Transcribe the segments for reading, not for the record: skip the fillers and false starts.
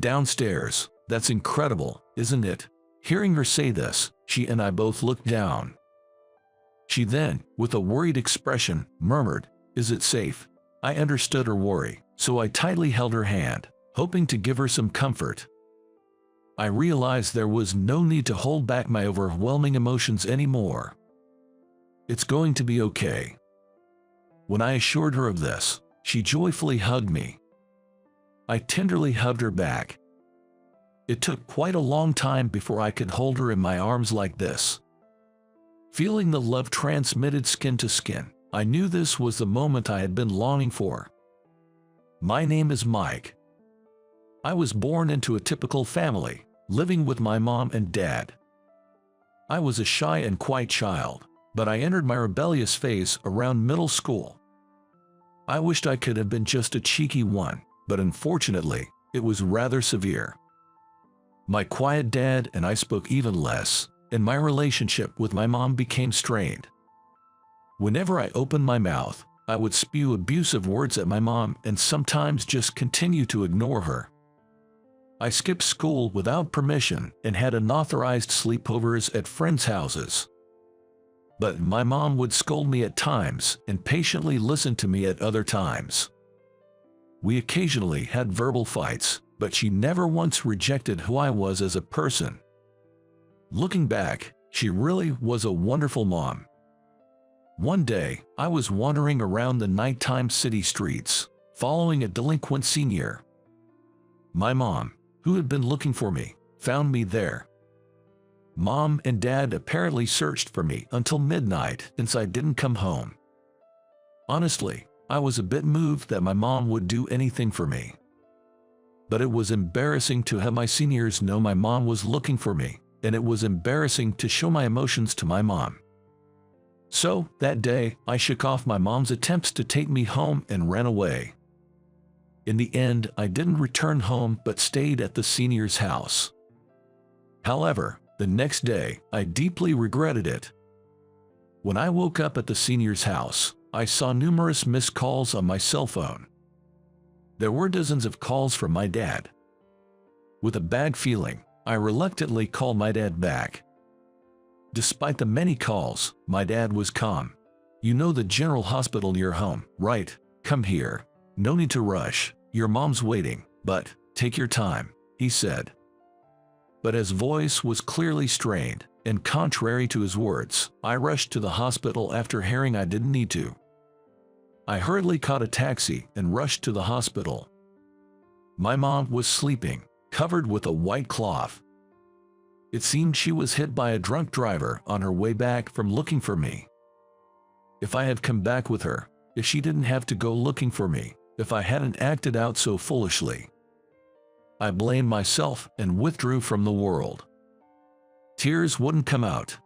Downstairs. That's incredible, isn't it? Hearing her say this, she and I both looked down. She then, with a worried expression, murmured, "Is it safe?" I understood her worry, so I tightly held her hand, hoping to give her some comfort. I realized there was no need to hold back my overwhelming emotions anymore. "It's going to be okay." When I assured her of this, she joyfully hugged me. I tenderly hugged her back. It took quite a long time before I could hold her in my arms like this. Feeling the love transmitted skin to skin, I knew this was the moment I had been longing for. My name is Mike. I was born into a typical family, living with my mom and dad. I was a shy and quiet child, but I entered my rebellious phase around middle school. I wished I could have been just a cheeky one, but unfortunately, it was rather severe. My quiet dad and I spoke even less, and my relationship with my mom became strained. Whenever I opened my mouth, I would spew abusive words at my mom and sometimes just continue to ignore her. I skipped school without permission and had unauthorized sleepovers at friends' houses. But my mom would scold me at times and patiently listen to me at other times. We occasionally had verbal fights, but she never once rejected who I was as a person. Looking back, she really was a wonderful mom. One day, I was wandering around the nighttime city streets, following a delinquent senior. My mom, who had been looking for me, found me there. Mom and Dad apparently searched for me until midnight since I didn't come home. Honestly, I was a bit moved that my mom would do anything for me. But it was embarrassing to have my seniors know my mom was looking for me, and it was embarrassing to show my emotions to my mom. So, that day, I shook off my mom's attempts to take me home and ran away. In the end, I didn't return home but stayed at the senior's house. However, the next day, I deeply regretted it. When I woke up at the senior's house, I saw numerous missed calls on my cell phone. There were dozens of calls from my dad. With a bad feeling, I reluctantly called my dad back. Despite the many calls, my dad was calm. "You know the general hospital near home, right? Come here. No need to rush. Your mom's waiting, but take your time," he said. But his voice was clearly strained, and contrary to his words, I rushed to the hospital after hearing I didn't need to. I hurriedly caught a taxi and rushed to the hospital. My mom was sleeping, covered with a white cloth. It seemed she was hit by a drunk driver on her way back from looking for me. If I had come back with her, if she didn't have to go looking for me, if I hadn't acted out so foolishly, I blamed myself and withdrew from the world. Tears wouldn't come out.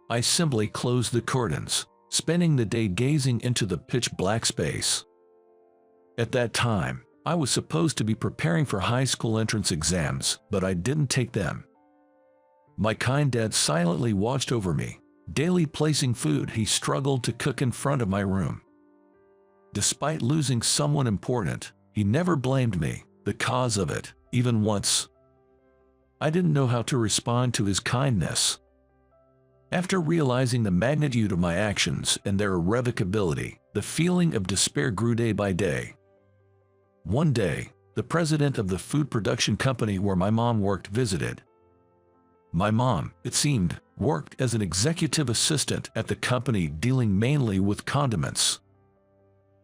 I simply closed the curtains, spending the day gazing into the pitch-black space. At that time, I was supposed to be preparing for high school entrance exams, but I didn't take them. My kind dad silently watched over me, daily placing food he struggled to cook in front of my room. Despite losing someone important, he never blamed me, the cause of it, even once. I didn't know how to respond to his kindness. After realizing the magnitude of my actions and their irrevocability, the feeling of despair grew day by day. One day, the president of the food production company where my mom worked visited. My mom, it seemed, worked as an executive assistant at the company dealing mainly with condiments.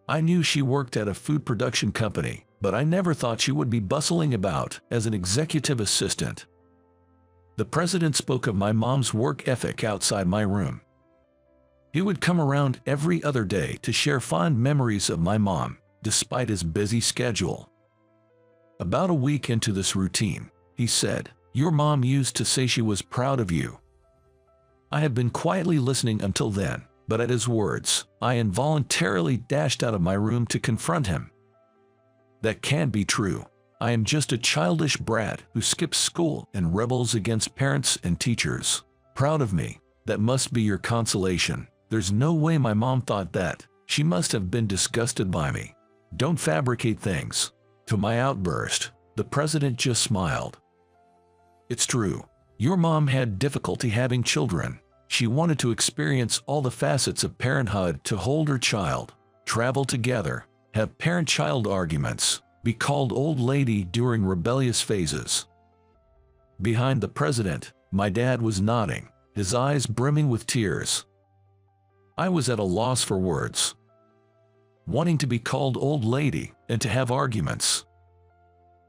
I knew she worked at a food production company, but I never thought she would be bustling about as an executive assistant. The president spoke of my mom's work ethic outside my room. He would come around every other day to share fond memories of my mom, despite his busy schedule. About a week into this routine, he said, "Your mom used to say she was proud of you." I had been quietly listening until then, but at his words, I involuntarily dashed out of my room to confront him. "That can't be true. I am just a childish brat who skips school and rebels against parents and teachers. Proud of me. That must be your consolation. There's no way my mom thought that. She must have been disgusted by me. Don't fabricate things." To my outburst, The president just smiled. It's true. Your mom had difficulty having children. She wanted to experience all the facets of parenthood, to hold her child, travel together, have parent-child arguments, be called old lady during rebellious phases. Behind the president, my dad was nodding, his eyes brimming with tears. I was at a loss for words. Wanting to be called old lady and to have arguments.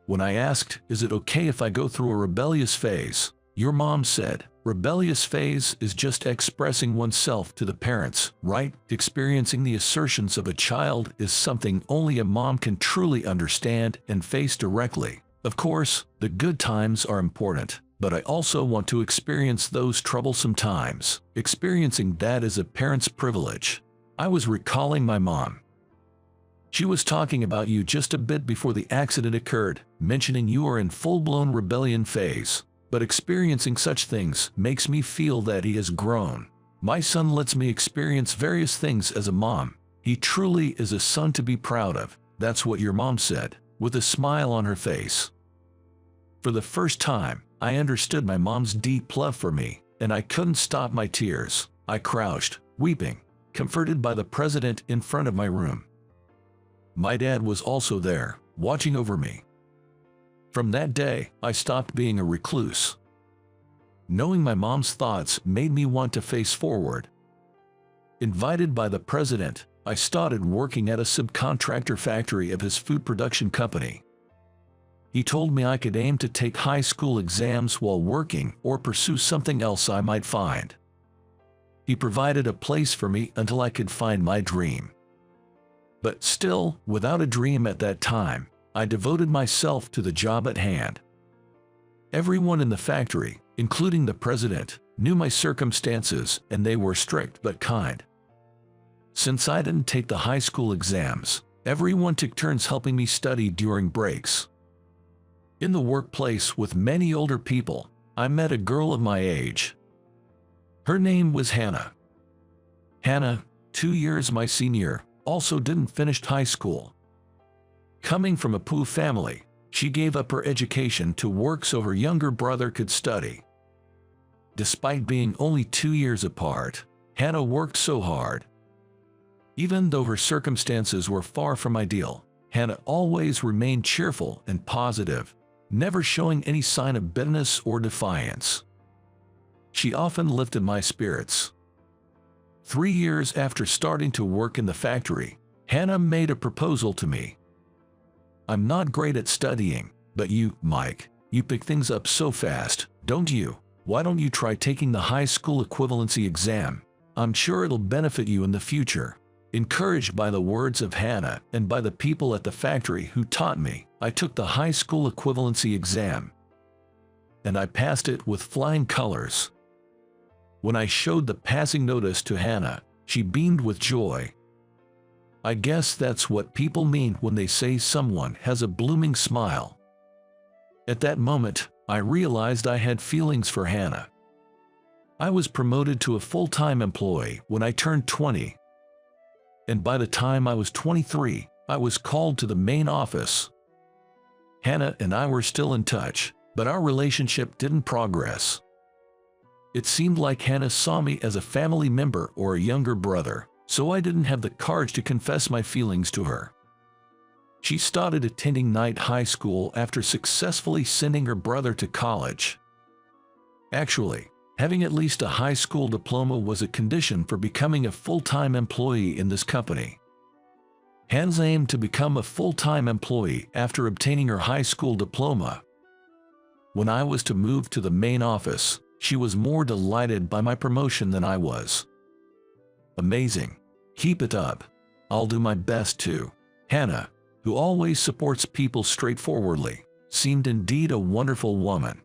When I asked, is it okay if I go through a rebellious phase, your mom said, rebellious phase is just expressing oneself to the parents, right? Experiencing the assertions of a child is something only a mom can truly understand and face directly. Of course, the good times are important, but I also want to experience those troublesome times. Experiencing that is a parent's privilege. I was recalling my mom. She was talking about you just a bit before the accident occurred, mentioning you are in full-blown rebellion phase. But experiencing such things makes me feel that he has grown. My son lets me experience various things as a mom. He truly is a son to be proud of. That's what your mom said, with a smile on her face. For the first time, I understood my mom's deep love for me, and I couldn't stop my tears. I crouched, weeping, comforted by the president in front of my room. My dad was also there, watching over me. From that day, I stopped being a recluse. Knowing my mom's thoughts made me want to face forward. Invited by the president, I started working at a subcontractor factory of his food production company. He told me I could aim to take high school exams while working or pursue something else I might find. He provided a place for me until I could find my dream. But still, without a dream at that time, I devoted myself to the job at hand. Everyone in the factory, including the president, knew my circumstances, and they were strict but kind. Since I didn't take the high school exams, everyone took turns helping me study during breaks. In the workplace with many older people, I met a girl of my age. Her name was Hannah. Hannah, 2 years my senior, also didn't finish high school. Coming from a poor family, she gave up her education to work so her younger brother could study. Despite being only 2 years apart, Hannah worked so hard. Even though her circumstances were far from ideal, Hannah always remained cheerful and positive, never showing any sign of bitterness or defiance. She often lifted my spirits. 3 years after starting to work in the factory, Hannah made a proposal to me. I'm not great at studying, but you, Mike, you pick things up so fast, don't you? Why don't you try taking the high school equivalency exam? I'm sure it'll benefit you in the future. Encouraged by the words of Hannah and by the people at the factory who taught me, I took the high school equivalency exam. And I passed it with flying colors. When I showed the passing notice to Hannah, she beamed with joy. I guess that's what people mean when they say someone has a blooming smile. At that moment, I realized I had feelings for Hannah. I was promoted to a full-time employee when I turned 20. And by the time I was 23, I was called to the main office. Hannah and I were still in touch, but our relationship didn't progress. It seemed like Hannah saw me as a family member or a younger brother, so I didn't have the courage to confess my feelings to her. She started attending night high school after successfully sending her brother to college. Actually, having at least a high school diploma was a condition for becoming a full-time employee in this company. Hannah aimed to become a full-time employee after obtaining her high school diploma. When I was to move to the main office, she was more delighted by my promotion than I was. Amazing. Keep it up. I'll do my best too. Hannah, who always supports people straightforwardly, seemed indeed a wonderful woman.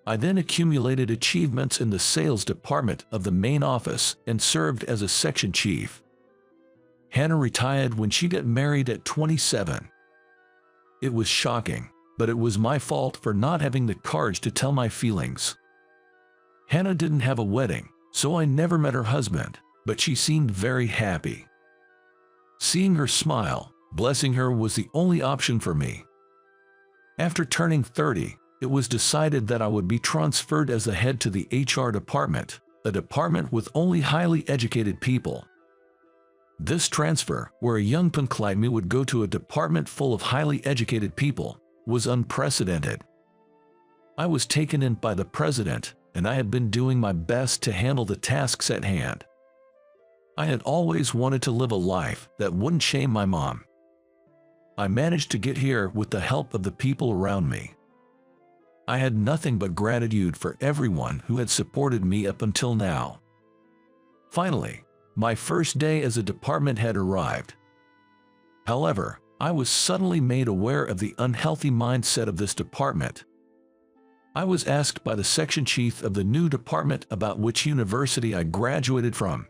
I then accumulated achievements in the sales department of the main office and served as a section chief. Hannah retired when she got married at 27. It was shocking, but it was my fault for not having the courage to tell my feelings. Hannah didn't have a wedding, so I never met her husband, but she seemed very happy. Seeing her smile, blessing her was the only option for me. After turning 30, it was decided that I would be transferred as the head to the HR department, a department with only highly educated people. This transfer, where a young punk like me would go to a department full of highly educated people, was unprecedented. I was taken in by the president, and I had been doing my best to handle the tasks at hand. I had always wanted to live a life that wouldn't shame my mom. I managed to get here with the help of the people around me. I had nothing but gratitude for everyone who had supported me up until now. Finally, my first day as a department head arrived. However, I was suddenly made aware of the unhealthy mindset of this department. I was asked by the section chief of the new department about which university I graduated from.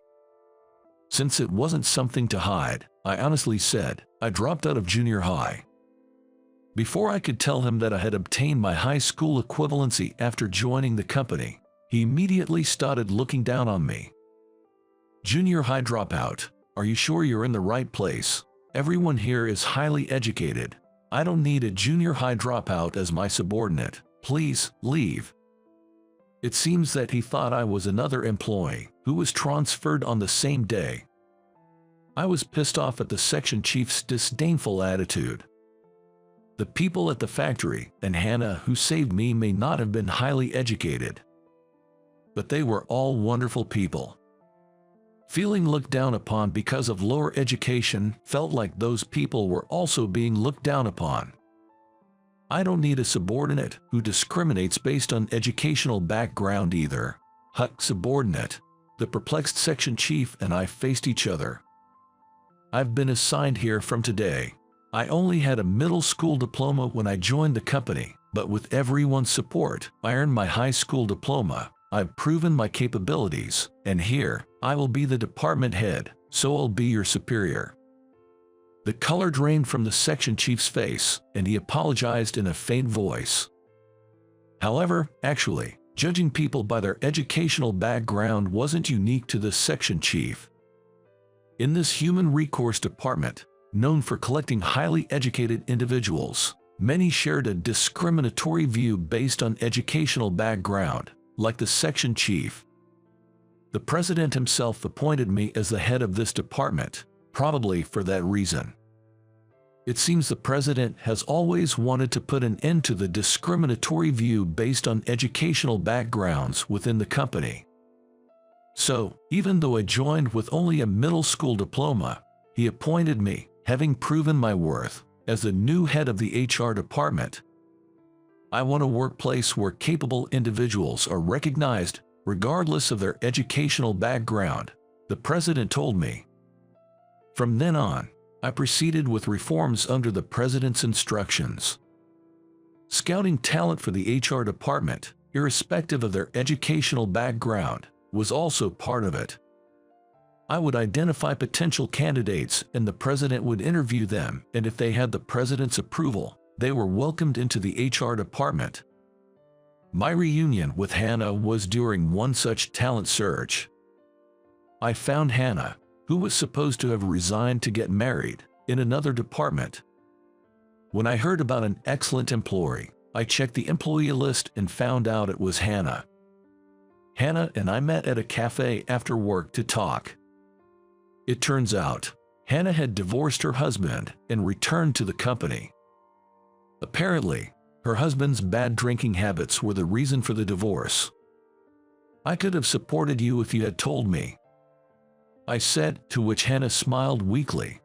Since it wasn't something to hide, I honestly said I dropped out of junior high. Before I could tell him that I had obtained my high school equivalency after joining the company, he immediately started looking down on me. "Junior high dropout, are you sure you're in the right place? Everyone here is highly educated. I don't need a junior high dropout as my subordinate. Please, leave." It seems that he thought I was another employee who was transferred on the same day. I was pissed off at the section chief's disdainful attitude. The people at the factory and Hannah who saved me may not have been highly educated, but they were all wonderful people. Feeling looked down upon because of lower education felt like those people were also being looked down upon. I don't need a subordinate who discriminates based on educational background either. Subordinate. The perplexed section chief and I faced each other. "I've been assigned here from today. I only had a middle school diploma when I joined the company, but with everyone's support, I earned my high school diploma. I've proven my capabilities, and here, I will be the department head, so I'll be your superior." The color drained from the section chief's face, and he apologized in a faint voice. However, actually, judging people by their educational background wasn't unique to the section chief. In this human recourse department, known for collecting highly educated individuals, many shared a discriminatory view based on educational background, like the section chief. The president himself appointed me as the head of this department, probably for that reason. It seems the president has always wanted to put an end to the discriminatory view based on educational backgrounds within the company. So, even though I joined with only a middle school diploma, he appointed me, having proven my worth, as the new head of the HR department. I want a workplace where capable individuals are recognized regardless of their educational background, the president told me. From then on, I proceeded with reforms under the president's instructions. Scouting talent for the HR department, irrespective of their educational background, was also part of it. I would identify potential candidates and the president would interview them, and if they had the president's approval, they were welcomed into the HR department. My reunion with Hannah was during one such talent search. I found Hannah, who was supposed to have resigned to get married, in another department. When I heard about an excellent employee, I checked the employee list and found out it was Hannah. Hannah and I met at a cafe after work to talk. It turns out, Hannah had divorced her husband and returned to the company. Apparently, her husband's bad drinking habits were the reason for the divorce. "I could have supported you if you had told me," I said, to which Hannah smiled weakly.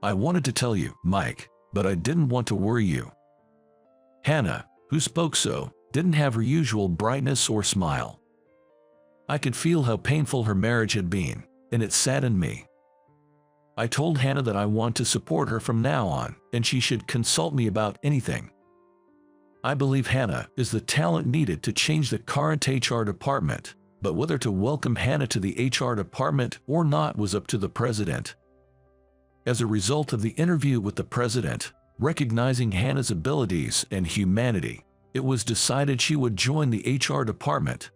"I wanted to tell you, Mike, but I didn't want to worry you." Hannah, who spoke so, didn't have her usual brightness or smile. I could feel how painful her marriage had been, and it saddened me. I told Hannah that I want to support her from now on, and she should consult me about anything. I believe Hannah is the talent needed to change the current HR department, but whether to welcome Hannah to the HR department or not was up to the president. As a result of the interview with the president, recognizing Hannah's abilities and humanity, it was decided she would join the HR department.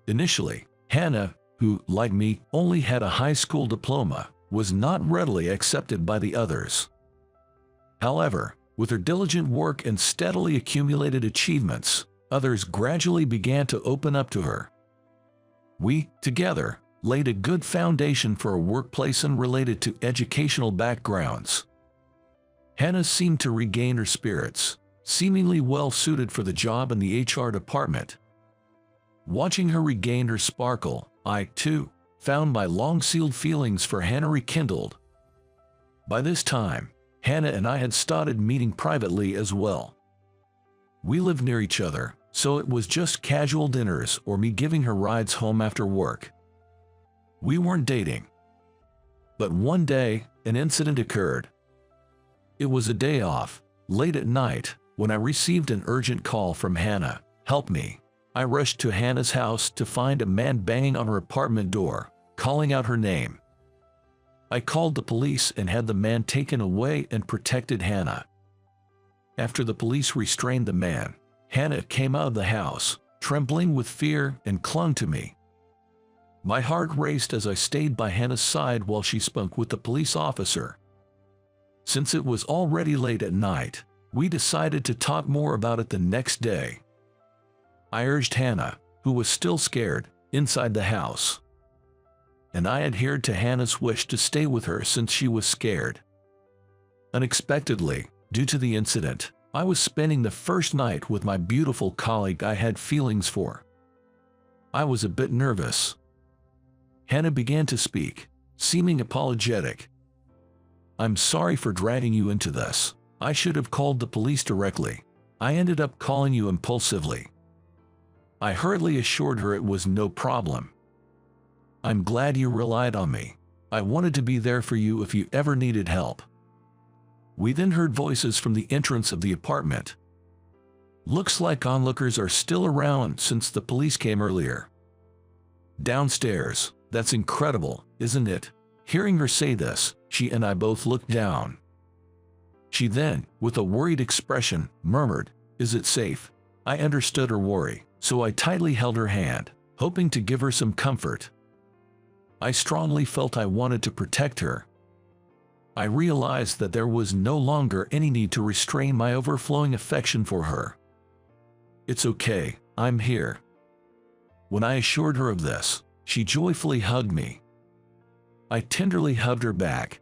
Initially, Hannah, who, like me, only had a high school diploma, was not readily accepted by the others. However, With her diligent work and steadily accumulated achievements, others gradually began to open up to her. We, together, laid a good foundation for a workplace unrelated to educational backgrounds. Hannah seemed to regain her spirits, seemingly well suited for the job in the HR department. Watching her regain her sparkle, I, too, found my long-sealed feelings for Hannah rekindled. By this time, Hannah and I had started meeting privately as well. We lived near each other, so it was just casual dinners or me giving her rides home after work. We weren't dating. But one day, an incident occurred. It was a day off, late at night, when I received an urgent call from Hannah. "Help me." I rushed to Hannah's house to find a man banging on her apartment door, calling out her name. I called the police and had the man taken away and protected Hannah. After the police restrained the man, Hannah came out of the house, trembling with fear, and clung to me. My heart raced as I stayed by Hannah's side while she spoke with the police officer. Since it was already late at night, we decided to talk more about it the next day. I urged Hannah, who was still scared, inside the house. And I adhered to Hannah's wish to stay with her since she was scared. Unexpectedly, due to the incident, I was spending the first night with my beautiful colleague I had feelings for. I was a bit nervous. Hannah began to speak, seeming apologetic. "I'm sorry for dragging you into this. I should have called the police directly. I ended up calling you impulsively." I hurriedly assured her it was no problem. "I'm glad you relied on me. I wanted to be there for you if you ever needed help." We then heard voices from the entrance of the apartment. Looks like onlookers are still around since the police came earlier. Downstairs. That's incredible, isn't it? Hearing her say this, she and I both looked down. She then, with a worried expression, murmured, "Is it safe?" I understood her worry, so I tightly held her hand, hoping to give her some comfort. I strongly felt I wanted to protect her. I realized that there was no longer any need to restrain my overflowing affection for her. "It's okay, I'm here." When I assured her of this, she joyfully hugged me. I tenderly hugged her back.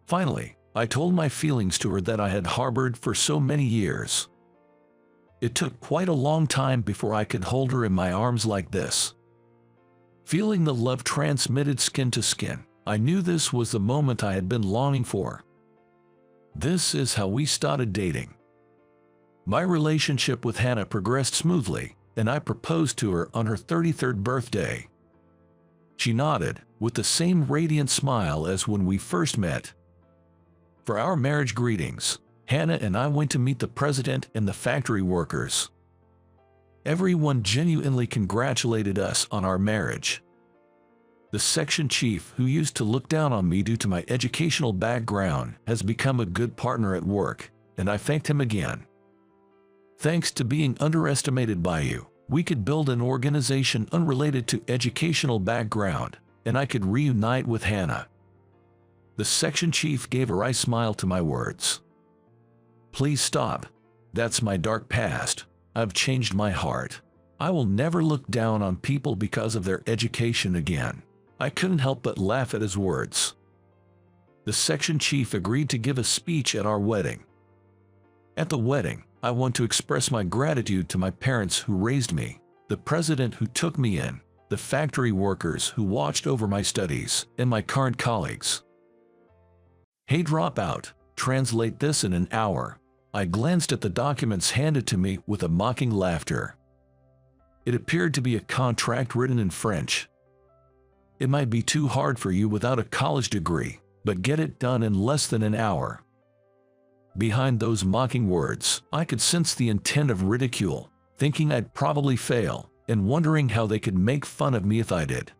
Finally, I told my feelings to her that I had harbored for so many years. It took quite a long time before I could hold her in my arms like this. Feeling the love transmitted skin to skin, I knew this was the moment I had been longing for. This is how we started dating. My relationship with Hannah progressed smoothly, and I proposed to her on her 33rd birthday. She nodded, with the same radiant smile as when we first met. For our marriage greetings, Hannah and I went to meet the president and the factory workers. Everyone genuinely congratulated us on our marriage. The section chief, who used to look down on me due to my educational background, has become a good partner at work, and I thanked him again. "Thanks to being underestimated by you, we could build an organization unrelated to educational background, and I could reunite with Hannah." The section chief gave a wry smile to my words. "Please stop. That's my dark past. I've changed my heart. I will never look down on people because of their education again." I couldn't help but laugh at his words. The section chief agreed to give a speech at our wedding. At the wedding, I want to express my gratitude to my parents who raised me, the president who took me in, the factory workers who watched over my studies, and my current colleagues. Hey dropout, translate this in an hour. I glanced at the documents handed to me with a mocking laughter. It appeared to be a contract written in French. It might be too hard for you without a college degree, but get it done in less than an hour. Behind those mocking words, I could sense the intent of ridicule, thinking I'd probably fail, and wondering how they could make fun of me if I did.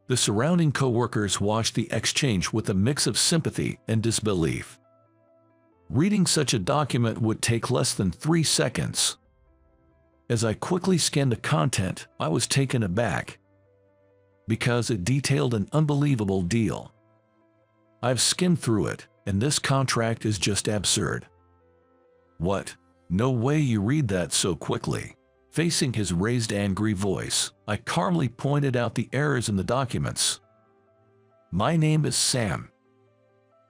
The surrounding co-workers watched the exchange with a mix of sympathy and disbelief. Reading such a document would take less than 3 seconds. As I quickly scanned the content, I was taken aback, because it detailed an unbelievable deal. I've skimmed through it, and this contract is just absurd. What? No way you read that so quickly. Facing his raised angry voice, I calmly pointed out the errors in the documents. My name is Sam.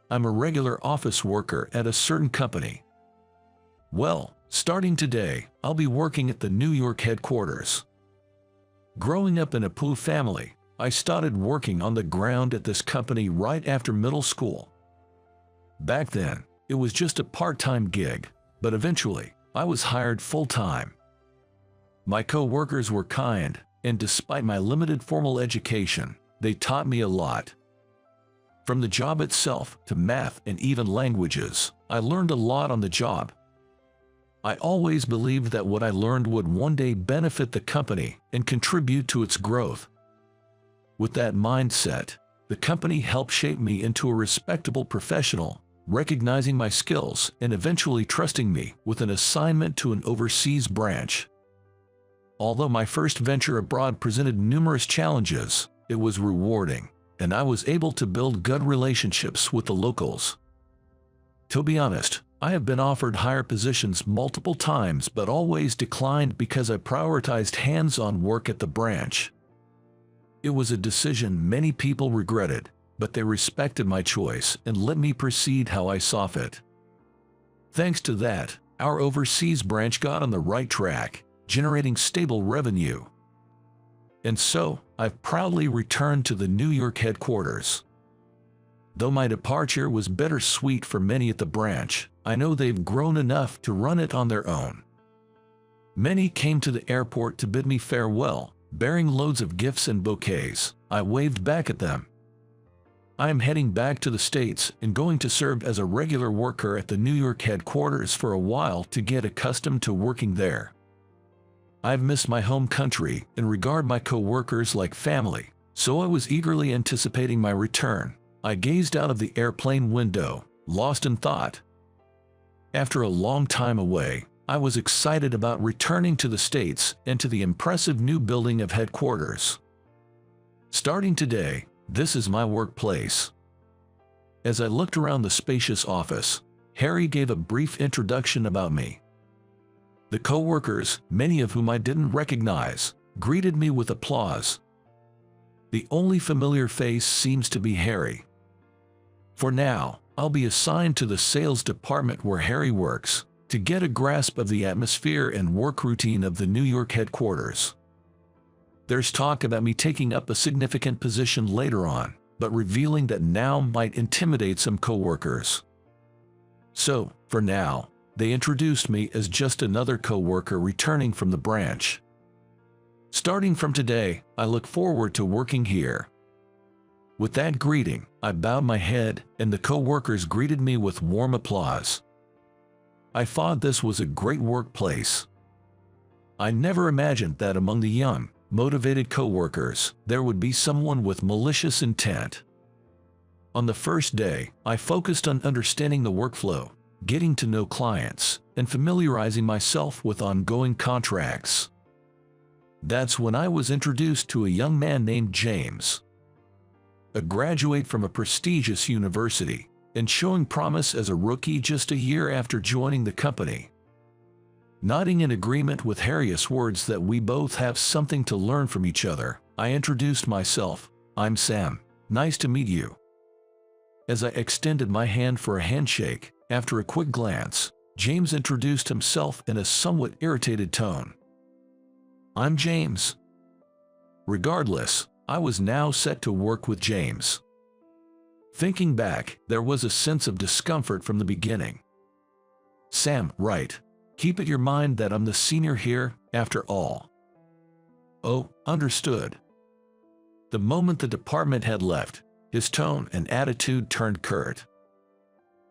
I'm a regular office worker at a certain company. Well, starting today, I'll be working at the New York headquarters. Growing up in a poor family, I started working on the ground at this company right after middle school. Back then, it was just a part-time gig, but eventually, I was hired full-time. My co-workers were kind, and despite my limited formal education, they taught me a lot. From the job itself to math and even languages, I learned a lot on the job. I always believed that what I learned would one day benefit the company and contribute to its growth. With that mindset, the company helped shape me into a respectable professional, recognizing my skills and eventually trusting me with an assignment to an overseas branch. Although my first venture abroad presented numerous challenges, it was rewarding, and I was able to build good relationships with the locals. To be honest, I have been offered higher positions multiple times but always declined because I prioritized hands-on work at the branch. It was a decision many people regretted, but they respected my choice and let me proceed how I saw fit. Thanks to that, our overseas branch got on the right track, generating stable revenue. And so, I've proudly returned to the New York headquarters. Though my departure was bittersweet for many at the branch, I know they've grown enough to run it on their own. Many came to the airport to bid me farewell, bearing loads of gifts and bouquets. I waved back at them. I am heading back to the States and going to serve as a regular worker at the New York headquarters for a while to get accustomed to working there. I've missed my home country and regard my co-workers like family, so I was eagerly anticipating my return. I gazed out of the airplane window, lost in thought. After a long time away, I was excited about returning to the States and to the impressive new building of headquarters. Starting today, this is my workplace. As I looked around the spacious office, Harry gave a brief introduction about me. The co-workers, many of whom I didn't recognize, greeted me with applause. The only familiar face seems to be Harry. For now, I'll be assigned to the sales department where Harry works, to get a grasp of the atmosphere and work routine of the New York headquarters. There's talk about me taking up a significant position later on, but revealing that now might intimidate some co-workers. So, for now, they introduced me as just another co-worker returning from the branch. Starting from today, I look forward to working here. With that greeting, I bowed my head, and the co-workers greeted me with warm applause. I thought this was a great workplace. I never imagined that among the young, motivated co-workers, there would be someone with malicious intent. On the first day, I focused on understanding the workflow, getting to know clients, and familiarizing myself with ongoing contracts. That's when I was introduced to a young man named James, a graduate from a prestigious university, and showing promise as a rookie just a year after joining the company. Nodding in agreement with Harry's words that we both have something to learn from each other, I introduced myself. I'm Sam. Nice to meet you. As I extended my hand for a handshake, after a quick glance, James introduced himself in a somewhat irritated tone. I'm James. Regardless, I was now set to work with James. Thinking back, there was a sense of discomfort from the beginning. Sam, right. Keep it in mind that I'm the senior here, after all. Oh, understood. The moment the department had left, his tone and attitude turned curt.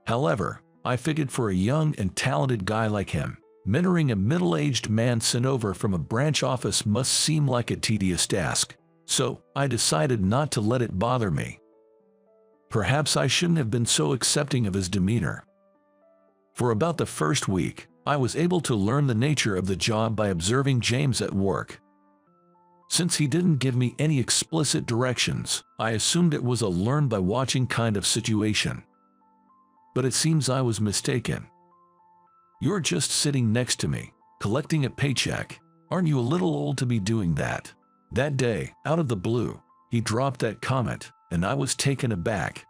However, I figured for a young and talented guy like him, mentoring a middle-aged man sent over from a branch office must seem like a tedious task, so I decided not to let it bother me. Perhaps I shouldn't have been so accepting of his demeanor. For about the first week, I was able to learn the nature of the job by observing James at work. Since he didn't give me any explicit directions, I assumed it was a learn-by-watching kind of situation. But it seems I was mistaken. You're just sitting next to me, collecting a paycheck. Aren't you a little old to be doing that? That day, out of the blue, he dropped that comment, and I was taken aback.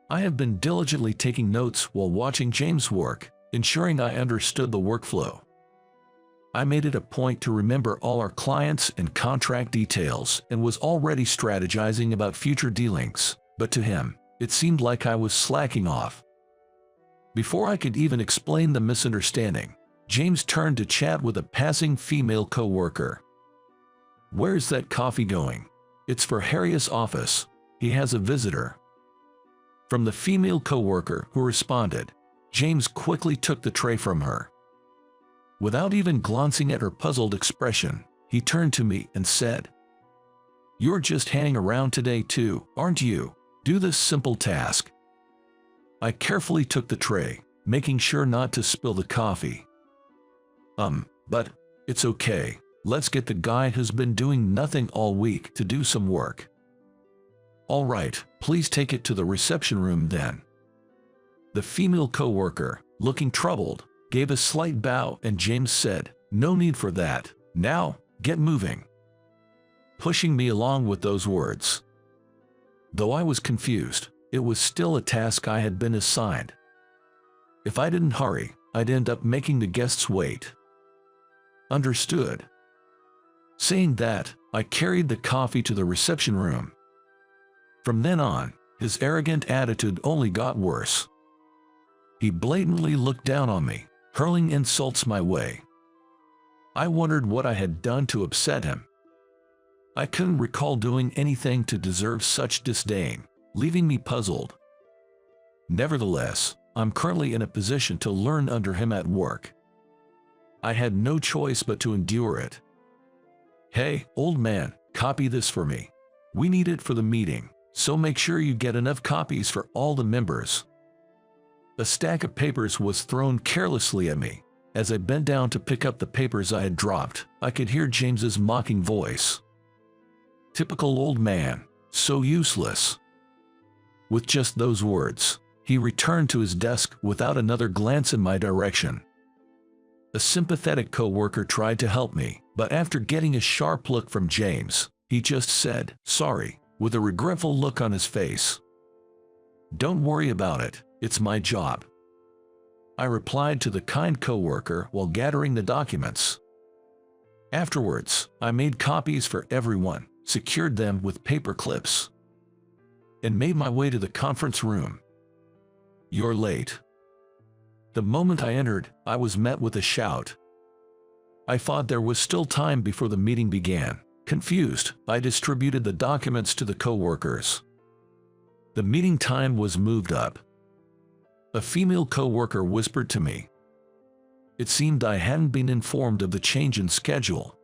I have been diligently taking notes while watching James work, ensuring I understood the workflow. I made it a point to remember all our clients and contract details and was already strategizing about future dealings, but to him, it seemed like I was slacking off. Before I could even explain the misunderstanding, James turned to chat with a passing female co-worker. "Where's that coffee going?" "It's for Harry's office. He has a visitor." From the female co-worker who responded, James quickly took the tray from her. Without even glancing at her puzzled expression, he turned to me and said, "You're just hanging around today too, aren't you? Do this simple task." I carefully took the tray, making sure not to spill the coffee. But it's okay. Let's get the guy who's been doing nothing all week to do some work." "All right, please take it to the reception room then." The female co-worker, looking troubled, gave a slight bow and James said, "No need for that. Now, get moving," pushing me along with those words. Though I was confused, it was still a task I had been assigned. If I didn't hurry, I'd end up making the guests wait. Understood. Saying that, I carried the coffee to the reception room. From then on, his arrogant attitude only got worse. He blatantly looked down on me, hurling insults my way. I wondered what I had done to upset him. I couldn't recall doing anything to deserve such disdain, leaving me puzzled. Nevertheless, I'm currently in a position to learn under him at work. I had no choice but to endure it. "Hey, old man, copy this for me. We need it for the meeting, so make sure you get enough copies for all the members." A stack of papers was thrown carelessly at me. As I bent down to pick up the papers I had dropped, I could hear James's mocking voice. Typical old man, so useless. With just those words, he returned to his desk without another glance in my direction. A sympathetic co-worker tried to help me, but after getting a sharp look from James, he just said, "Sorry," with a regretful look on his face. "Don't worry about it, it's my job," I replied to the kind co-worker while gathering the documents. Afterwards, I made copies for everyone, secured them with paper clips, and made my way to the conference room. "You're late." The moment I entered, I was met with a shout. I thought there was still time before the meeting began. Confused, I distributed the documents to the co-workers. The meeting time was moved up. A female co-worker whispered to me. It seemed I hadn't been informed of the change in schedule.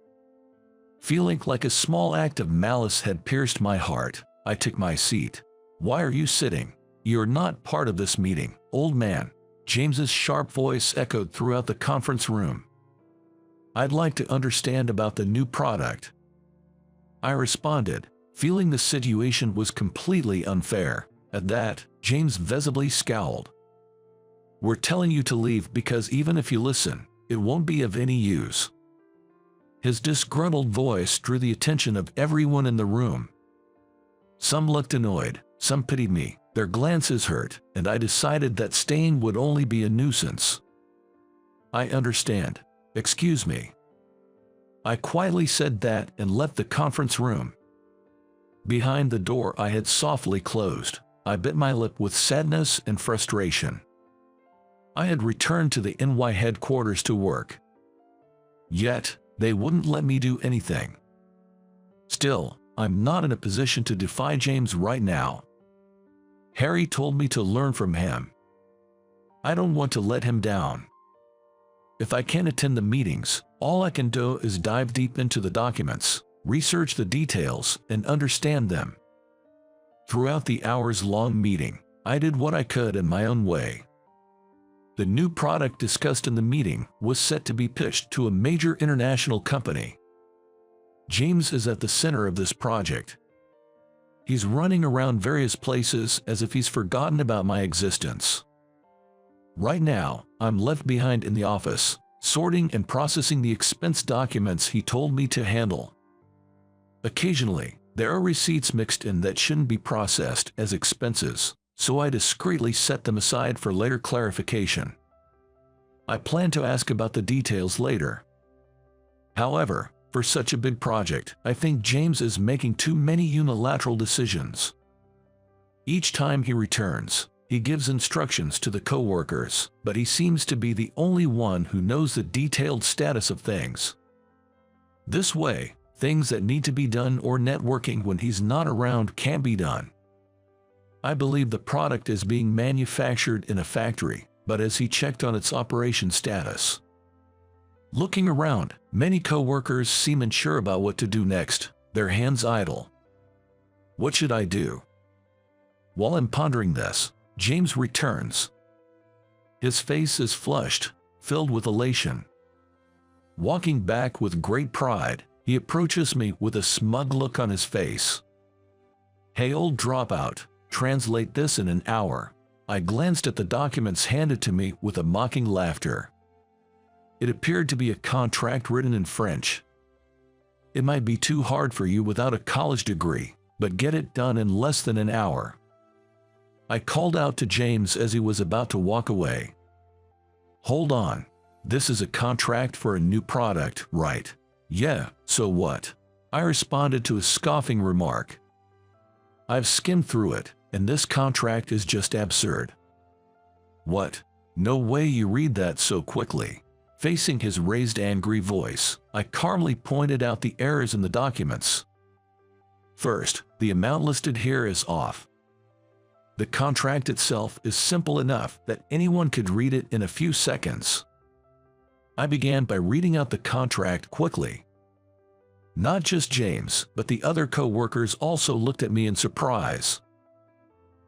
Feeling like a small act of malice had pierced my heart, I took my seat. "Why are you sitting? You're not part of this meeting, old man." James's sharp voice echoed throughout the conference room. "I'd like to understand about the new product," I responded, feeling the situation was completely unfair. At that, James visibly scowled. "We're telling you to leave because even if you listen, it won't be of any use." His disgruntled voice drew the attention of everyone in the room. Some looked annoyed, some pitied me. Their glances hurt, and I decided that staying would only be a nuisance. "I understand. Excuse me." I quietly said that and left the conference room. Behind the door I had softly closed, I bit my lip with sadness and frustration. I had returned to the NY headquarters to work. Yet, they wouldn't let me do anything. Still, I'm not in a position to defy James right now. Harry told me to learn from him. I don't want to let him down. If I can't attend the meetings, all I can do is dive deep into the documents, research the details, and understand them. Throughout the hours-long meeting, I did what I could in my own way. The new product discussed in the meeting was set to be pitched to a major international company. James is at the center of this project. He's running around various places as if he's forgotten about my existence. Right now, I'm left behind in the office, sorting and processing the expense documents he told me to handle. Occasionally, there are receipts mixed in that shouldn't be processed as expenses, so I discreetly set them aside for later clarification. I plan to ask about the details later. However, for such a big project, I think James is making too many unilateral decisions. Each time he returns, he gives instructions to the co-workers, but he seems to be the only one who knows the detailed status of things. This way, things that need to be done or networking when he's not around can't be done. I believe the product is being manufactured in a factory, but has he checked on its operation status? Looking around, many co-workers seem unsure about what to do next, their hands idle. What should I do? While I'm pondering this, James returns. His face is flushed, filled with elation. Walking back with great pride, he approaches me with a smug look on his face. "Hey, old dropout, translate this in an hour." I glanced at the documents handed to me with a mocking laughter. It appeared to be a contract written in French. "It might be too hard for you without a college degree, but get it done in less than an hour." I called out to James as he was about to walk away. "Hold on. This is a contract for a new product, right?" "Yeah, so what?" I responded to his scoffing remark. "I've skimmed through it, and this contract is just absurd." "What? No way you read that so quickly." Facing his raised angry voice, I calmly pointed out the errors in the documents. First, the amount listed here is off. The contract itself is simple enough that anyone could read it in a few seconds. I began by reading out the contract quickly. Not just James, but the other co-workers also looked at me in surprise.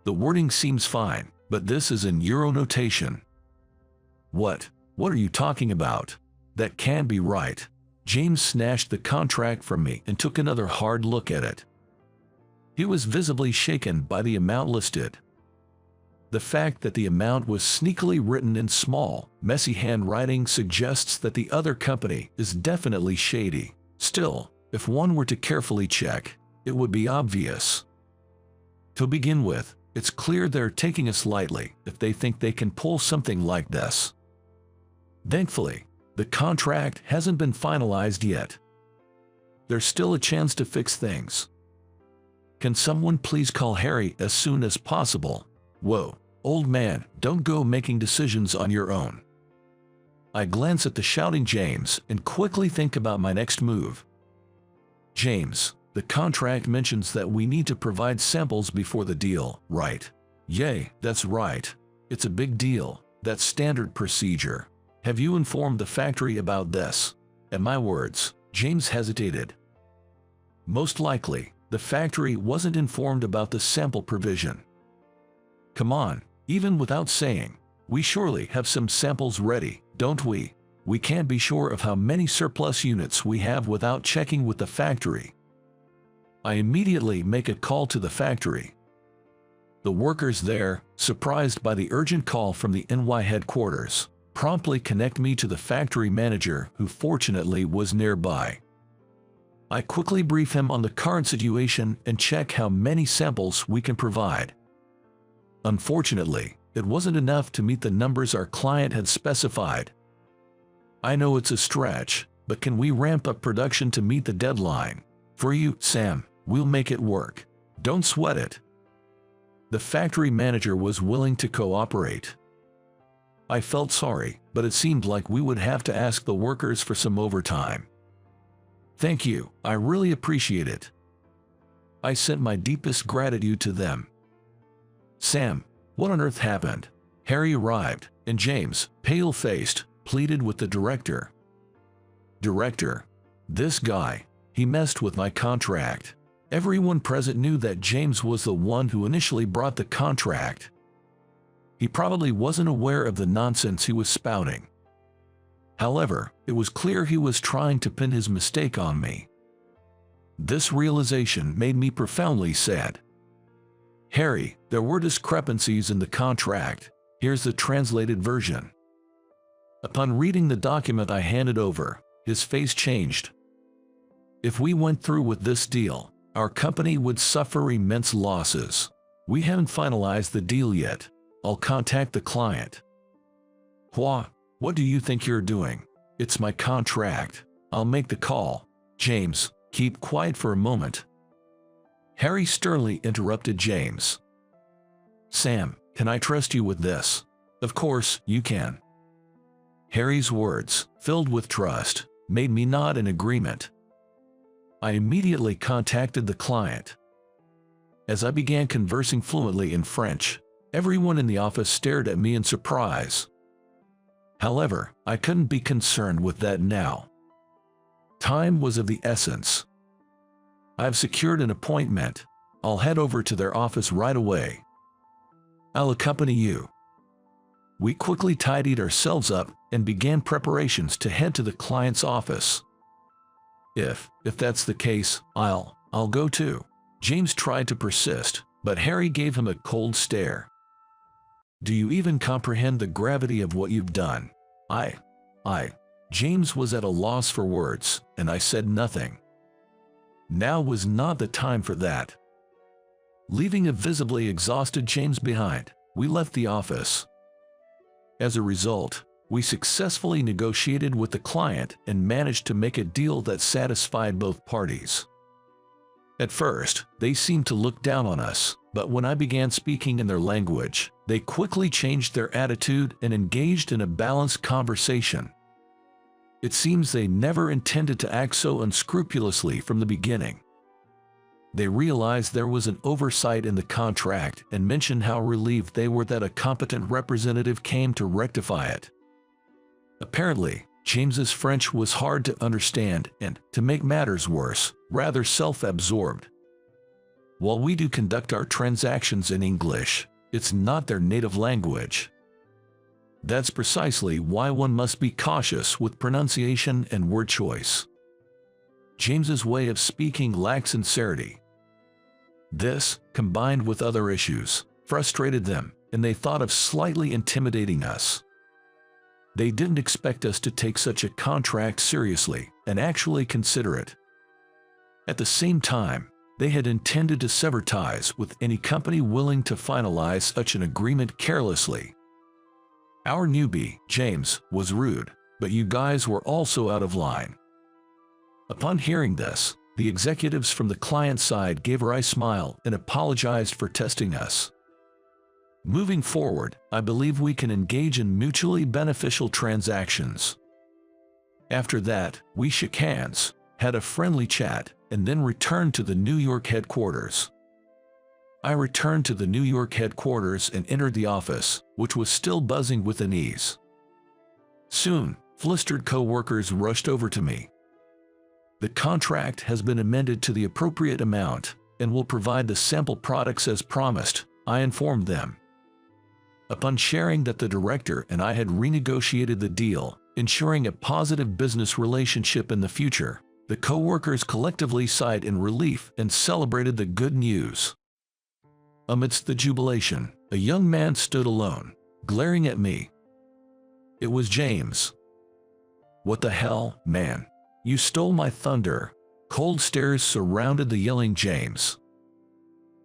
The wording seems fine, but this is in Euro notation. What are you talking about? That can't be right." James snatched the contract from me and took another hard look at it. He was visibly shaken by the amount listed. The fact that the amount was sneakily written in small, messy handwriting suggests that the other company is definitely shady. Still, if one were to carefully check, it would be obvious. To begin with, it's clear they're taking us lightly if they think they can pull something like this. Thankfully, the contract hasn't been finalized yet. There's still a chance to fix things. Can someone please call Harry as soon as possible? Whoa, old man, don't go making decisions on your own. I glance at the shouting James and quickly think about my next move. "James, the contract mentions that we need to provide samples before the deal, right?" "Yay, that's right. It's a big deal. That's standard procedure. Have you informed the factory about this?" At my words, James hesitated. Most likely, the factory wasn't informed about the sample provision. Come on, even without saying, we surely have some samples ready, don't we? We can't be sure of how many surplus units we have without checking with the factory. I immediately make a call to the factory. The workers there, surprised by the urgent call from the NY headquarters, promptly connect me to the factory manager, who fortunately was nearby. I quickly brief him on the current situation and check how many samples we can provide. Unfortunately, it wasn't enough to meet the numbers our client had specified. "I know it's a stretch, but can we ramp up production to meet the deadline? For you, Sam, we'll make it work. Don't sweat it." The factory manager was willing to cooperate. I felt sorry, but it seemed like we would have to ask the workers for some overtime. "Thank you, I really appreciate it." I sent my deepest gratitude to them. "Sam, what on earth happened?" Harry arrived, and James, pale-faced, pleaded with the director. "Director, this guy, he messed with my contract." Everyone present knew that James was the one who initially brought the contract. He probably wasn't aware of the nonsense he was spouting. However, it was clear he was trying to pin his mistake on me. This realization made me profoundly sad. "Harry, there were discrepancies in the contract. Here's the translated version." Upon reading the document I handed over, his face changed. If we went through with this deal, our company would suffer immense losses. We haven't finalized the deal yet. I'll contact the client. What do you think you're doing? It's my contract. I'll make the call. James, keep quiet for a moment. Harry sternly interrupted James. Sam, can I trust you with this? Of course, you can. Harry's words, filled with trust, made me nod in agreement. I immediately contacted the client. As I began conversing fluently in French, everyone in the office stared at me in surprise. However, I couldn't be concerned with that now. Time was of the essence. I've secured an appointment. I'll head over to their office right away. I'll accompany you. We quickly tidied ourselves up and began preparations to head to the client's office. If that's the case, I'll go too. James tried to persist, but Harry gave him a cold stare. Do you even comprehend the gravity of what you've done? James was at a loss for words, and I said nothing. Now was not the time for that. Leaving a visibly exhausted James behind, we left the office. As a result, we successfully negotiated with the client and managed to make a deal that satisfied both parties. At first, they seemed to look down on us, but when I began speaking in their language, they quickly changed their attitude and engaged in a balanced conversation. It seems they never intended to act so unscrupulously from the beginning. They realized there was an oversight in the contract and mentioned how relieved they were that a competent representative came to rectify it. Apparently, James's French was hard to understand and, to make matters worse, rather self-absorbed. While we do conduct our transactions in English, it's not their native language. That's precisely why one must be cautious with pronunciation and word choice. James's way of speaking lacked sincerity. This, combined with other issues, frustrated them, and they thought of slightly intimidating us. They didn't expect us to take such a contract seriously and actually consider it. At the same time, they had intended to sever ties with any company willing to finalize such an agreement carelessly. Our newbie, James, was rude, but you guys were also out of line. Upon hearing this, the executives from the client side gave a wry smile and apologized for testing us. Moving forward, I believe we can engage in mutually beneficial transactions. After that, we shook hands, had a friendly chat, and then returned to the New York headquarters. I returned to the New York headquarters and entered the office, which was still buzzing with unease. Soon, flustered co-workers rushed over to me. The contract has been amended to the appropriate amount and will provide the sample products as promised, I informed them. Upon sharing that the director and I had renegotiated the deal, ensuring a positive business relationship in the future, the co-workers collectively sighed in relief and celebrated the good news. Amidst the jubilation, a young man stood alone, glaring at me. It was James. What the hell, man? You stole my thunder. Cold stares surrounded the yelling James.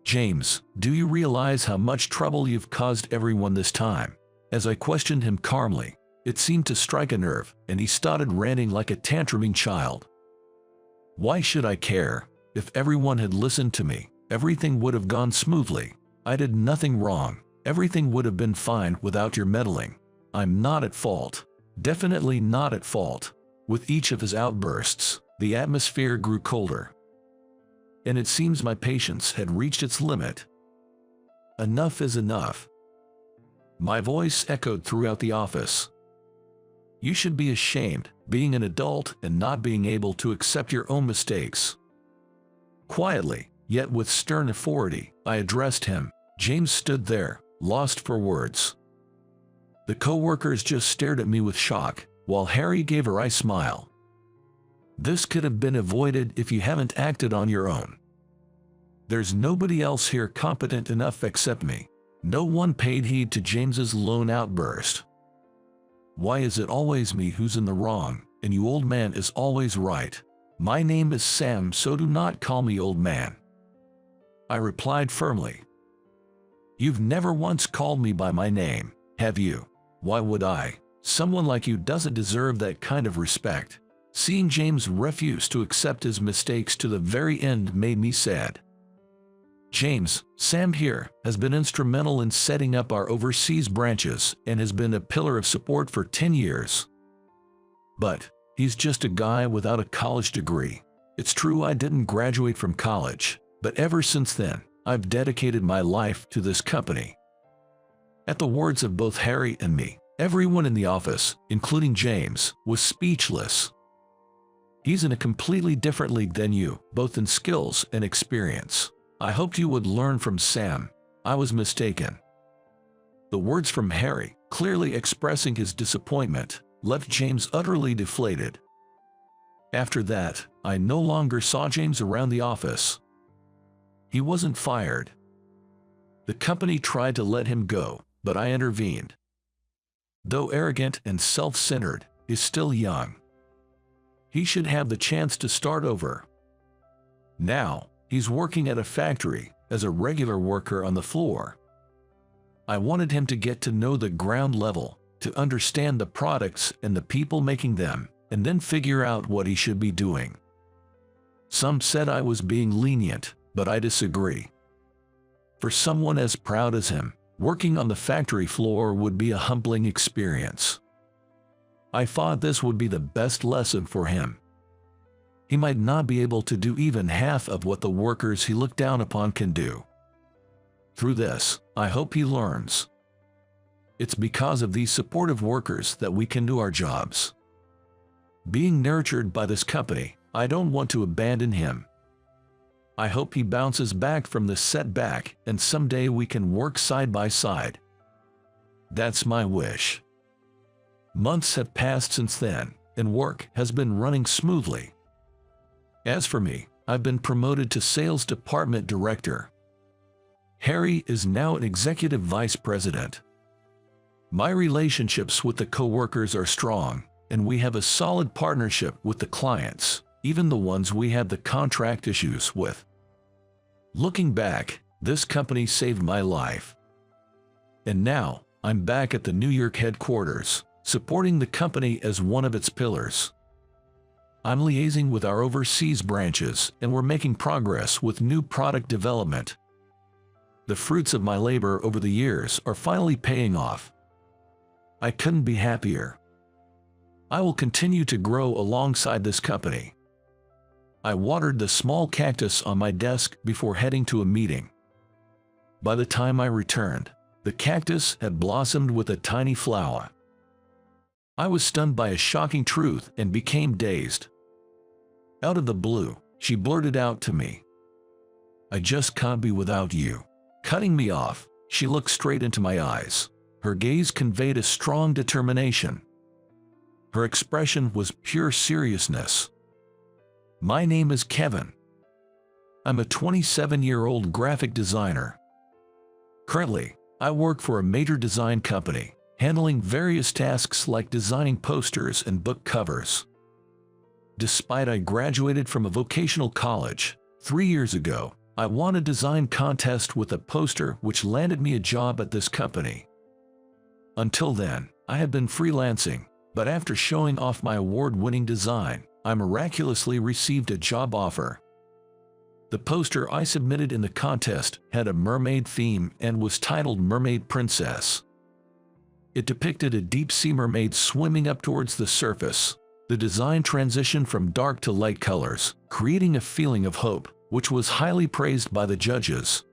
James, do you realize how much trouble you've caused everyone this time? As I questioned him calmly, it seemed to strike a nerve, and he started ranting like a tantruming child. Why should I care? If everyone had listened to me, everything would have gone smoothly. I did nothing wrong. Everything would have been fine without your meddling. I'm not at fault. Definitely not at fault. With each of his outbursts, the atmosphere grew colder. And it seems my patience had reached its limit. Enough is enough. My voice echoed throughout the office. You should be ashamed, being an adult and not being able to accept your own mistakes. Quietly, yet with stern authority, I addressed him. James stood there, lost for words. The co-workers just stared at me with shock, while Harry gave a wry smile. This could have been avoided if you haven't acted on your own. There's nobody else here competent enough except me. No one paid heed to James's lone outburst. Why is it always me who's in the wrong, and you old man is always right? My name is Sam, so do not call me old man. I replied firmly. You've never once called me by my name, have you? Why would I? Someone like you doesn't deserve that kind of respect. Seeing James refuse to accept his mistakes to the very end made me sad. James, Sam here, has been instrumental in setting up our overseas branches and has been a pillar of support for 10 years. But he's just a guy without a college degree. It's true I didn't graduate from college, but ever since then, I've dedicated my life to this company. At the words of both Harry and me, everyone in the office, including James, was speechless. He's in a completely different league than you, both in skills and experience. I hoped you would learn from Sam. I was mistaken. The words from Harry, clearly expressing his disappointment, left James utterly deflated. After that, I no longer saw James around the office. He wasn't fired. The company tried to let him go, but I intervened. Though arrogant and self-centered, he's still young. He should have the chance to start over. Now, he's working at a factory as a regular worker on the floor. I wanted him to get to know the ground level, to understand the products and the people making them, and then figure out what he should be doing. Some said I was being lenient, but I disagree. For someone as proud as him, working on the factory floor would be a humbling experience. I thought this would be the best lesson for him. He might not be able to do even half of what the workers he looked down upon can do. Through this, I hope he learns. It's because of these supportive workers that we can do our jobs. Being nurtured by this company, I don't want to abandon him. I hope he bounces back from this setback and someday we can work side by side. That's my wish. Months have passed since then, and work has been running smoothly. As for me, I've been promoted to Sales Department Director. Harry is now an Executive Vice President. My relationships with the co-workers are strong, and we have a solid partnership with the clients, even the ones we had the contract issues with. Looking back, this company saved my life. And now, I'm back at the New York headquarters, supporting the company as one of its pillars. I'm liaising with our overseas branches, and we're making progress with new product development. The fruits of my labor over the years are finally paying off. I couldn't be happier. I will continue to grow alongside this company. I watered the small cactus on my desk before heading to a meeting. By the time I returned, the cactus had blossomed with a tiny flower. I was stunned by a shocking truth and became dazed. Out of the blue, she blurted out to me, "I just can't be without you." Cutting me off, she looked straight into my eyes. Her gaze conveyed a strong determination. Her expression was pure seriousness. My name is Kevin. I'm a 27-year-old graphic designer. Currently, I work for a major design company, handling various tasks like designing posters and book covers. Despite I graduated from a vocational college 3 years ago, I won a design contest with a poster which landed me a job at this company. Until then, I had been freelancing, but after showing off my award-winning design, I miraculously received a job offer. The poster I submitted in the contest had a mermaid theme and was titled Mermaid Princess. It depicted a deep-sea mermaid swimming up towards the surface. The design transitioned from dark to light colors, creating a feeling of hope, which was highly praised by the judges.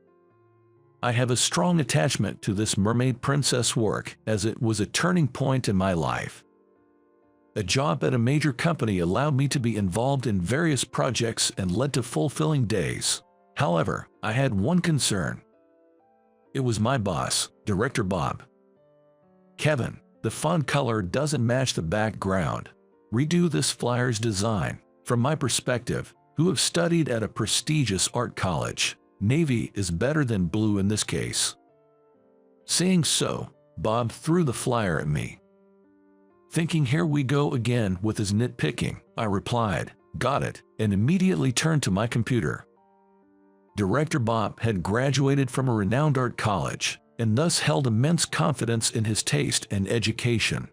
I have a strong attachment to this Mermaid Princess work as it was a turning point in my life. A job at a major company allowed me to be involved in various projects and led to fulfilling days. However, I had one concern. It was my boss, Director Bob. "Kevin, the font color doesn't match the background. Redo this flyer's design. From my perspective, who have studied at a prestigious art college, navy is better than blue in this case." Saying so, Bob threw the flyer at me. Thinking here we go again with his nitpicking, I replied, "Got it," and immediately turned to my computer. Director Bob had graduated from a renowned art college, and thus held immense confidence in his taste and education.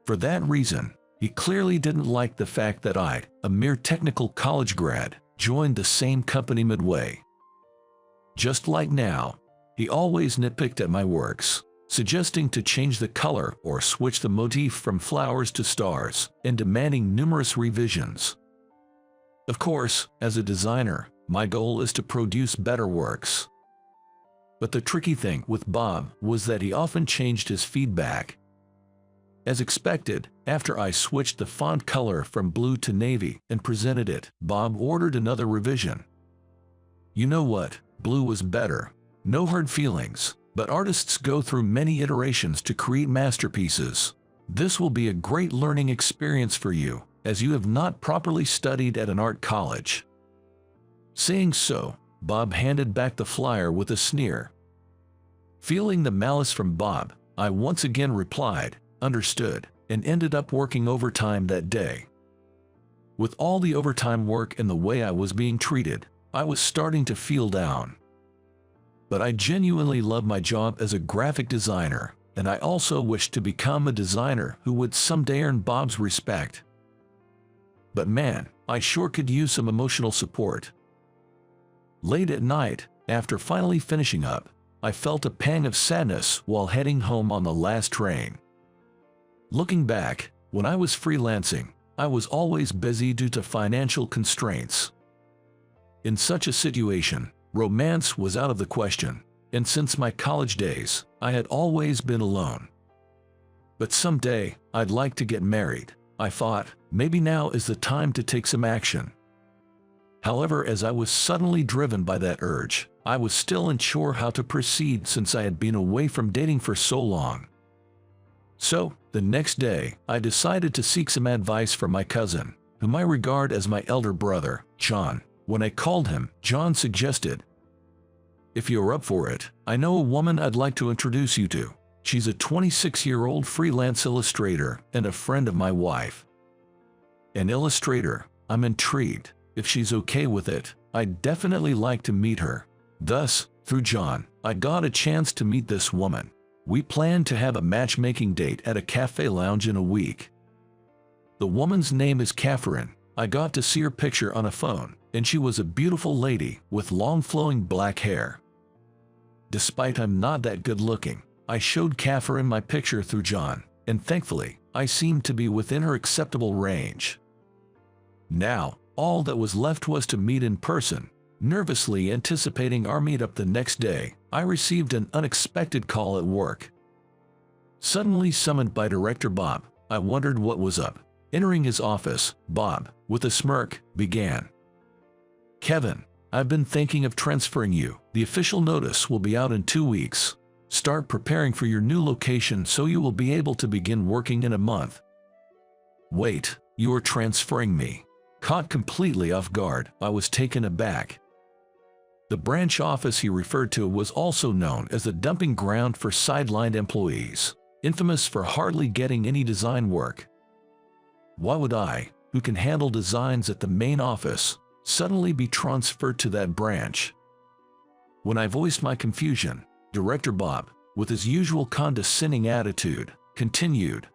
For that reason, he clearly didn't like the fact that I, a mere technical college grad, joined the same company midway. Just like now, he always nitpicked at my works, suggesting to change the color or switch the motif from flowers to stars, and demanding numerous revisions. Of course, as a designer, my goal is to produce better works. But the tricky thing with Bob was that he often changed his feedback. As expected, after I switched the font color from blue to navy and presented it, Bob ordered another revision. You know what? Blue was better. No hard feelings, but artists go through many iterations to create masterpieces. This will be a great learning experience for you, as you have not properly studied at an art college. Saying so, Bob handed back the flyer with a sneer. Feeling the malice from Bob, I once again replied, "Understood," and ended up working overtime that day. With all the overtime work and the way I was being treated, I was starting to feel down. But I genuinely love my job as a graphic designer, and I also wished to become a designer who would someday earn Bob's respect. But man, I sure could use some emotional support. Late at night, after finally finishing up, I felt a pang of sadness while heading home on the last train. Looking back, when I was freelancing, I was always busy due to financial constraints. In such a situation, romance was out of the question, and since my college days, I had always been alone. But someday, I'd like to get married. I thought, maybe now is the time to take some action. However, as I was suddenly driven by that urge, I was still unsure how to proceed since I had been away from dating for so long. So, the next day, I decided to seek some advice from my cousin, whom I regard as my elder brother, John. When I called him, John suggested, "If you're up for it, I know a woman I'd like to introduce you to. She's a 26-year-old freelance illustrator and a friend of my wife." An illustrator? I'm intrigued. If she's okay with it, I'd definitely like to meet her. Thus, through John, I got a chance to meet this woman. We planned to have a matchmaking date at a cafe lounge in a week. The woman's name is Catherine. I got to see her picture on a phone, and she was a beautiful lady with long flowing black hair. Despite I'm not that good looking, I showed Catherine my picture through John, and thankfully, I seemed to be within her acceptable range. Now, all that was left was to meet in person. Nervously anticipating our meetup the next day, I received an unexpected call at work. Suddenly summoned by Director Bob, I wondered what was up. Entering his office, Bob, with a smirk, began. "Kevin, I've been thinking of transferring you. The official notice will be out in 2 weeks. Start preparing for your new location so you will be able to begin working in a month." "Wait, you are transferring me?" Caught completely off guard, I was taken aback. The branch office he referred to was also known as the dumping ground for sidelined employees, infamous for hardly getting any design work. Why would I, who can handle designs at the main office, suddenly be transferred to that branch? When I voiced my confusion, Director Bob, with his usual condescending attitude, continued,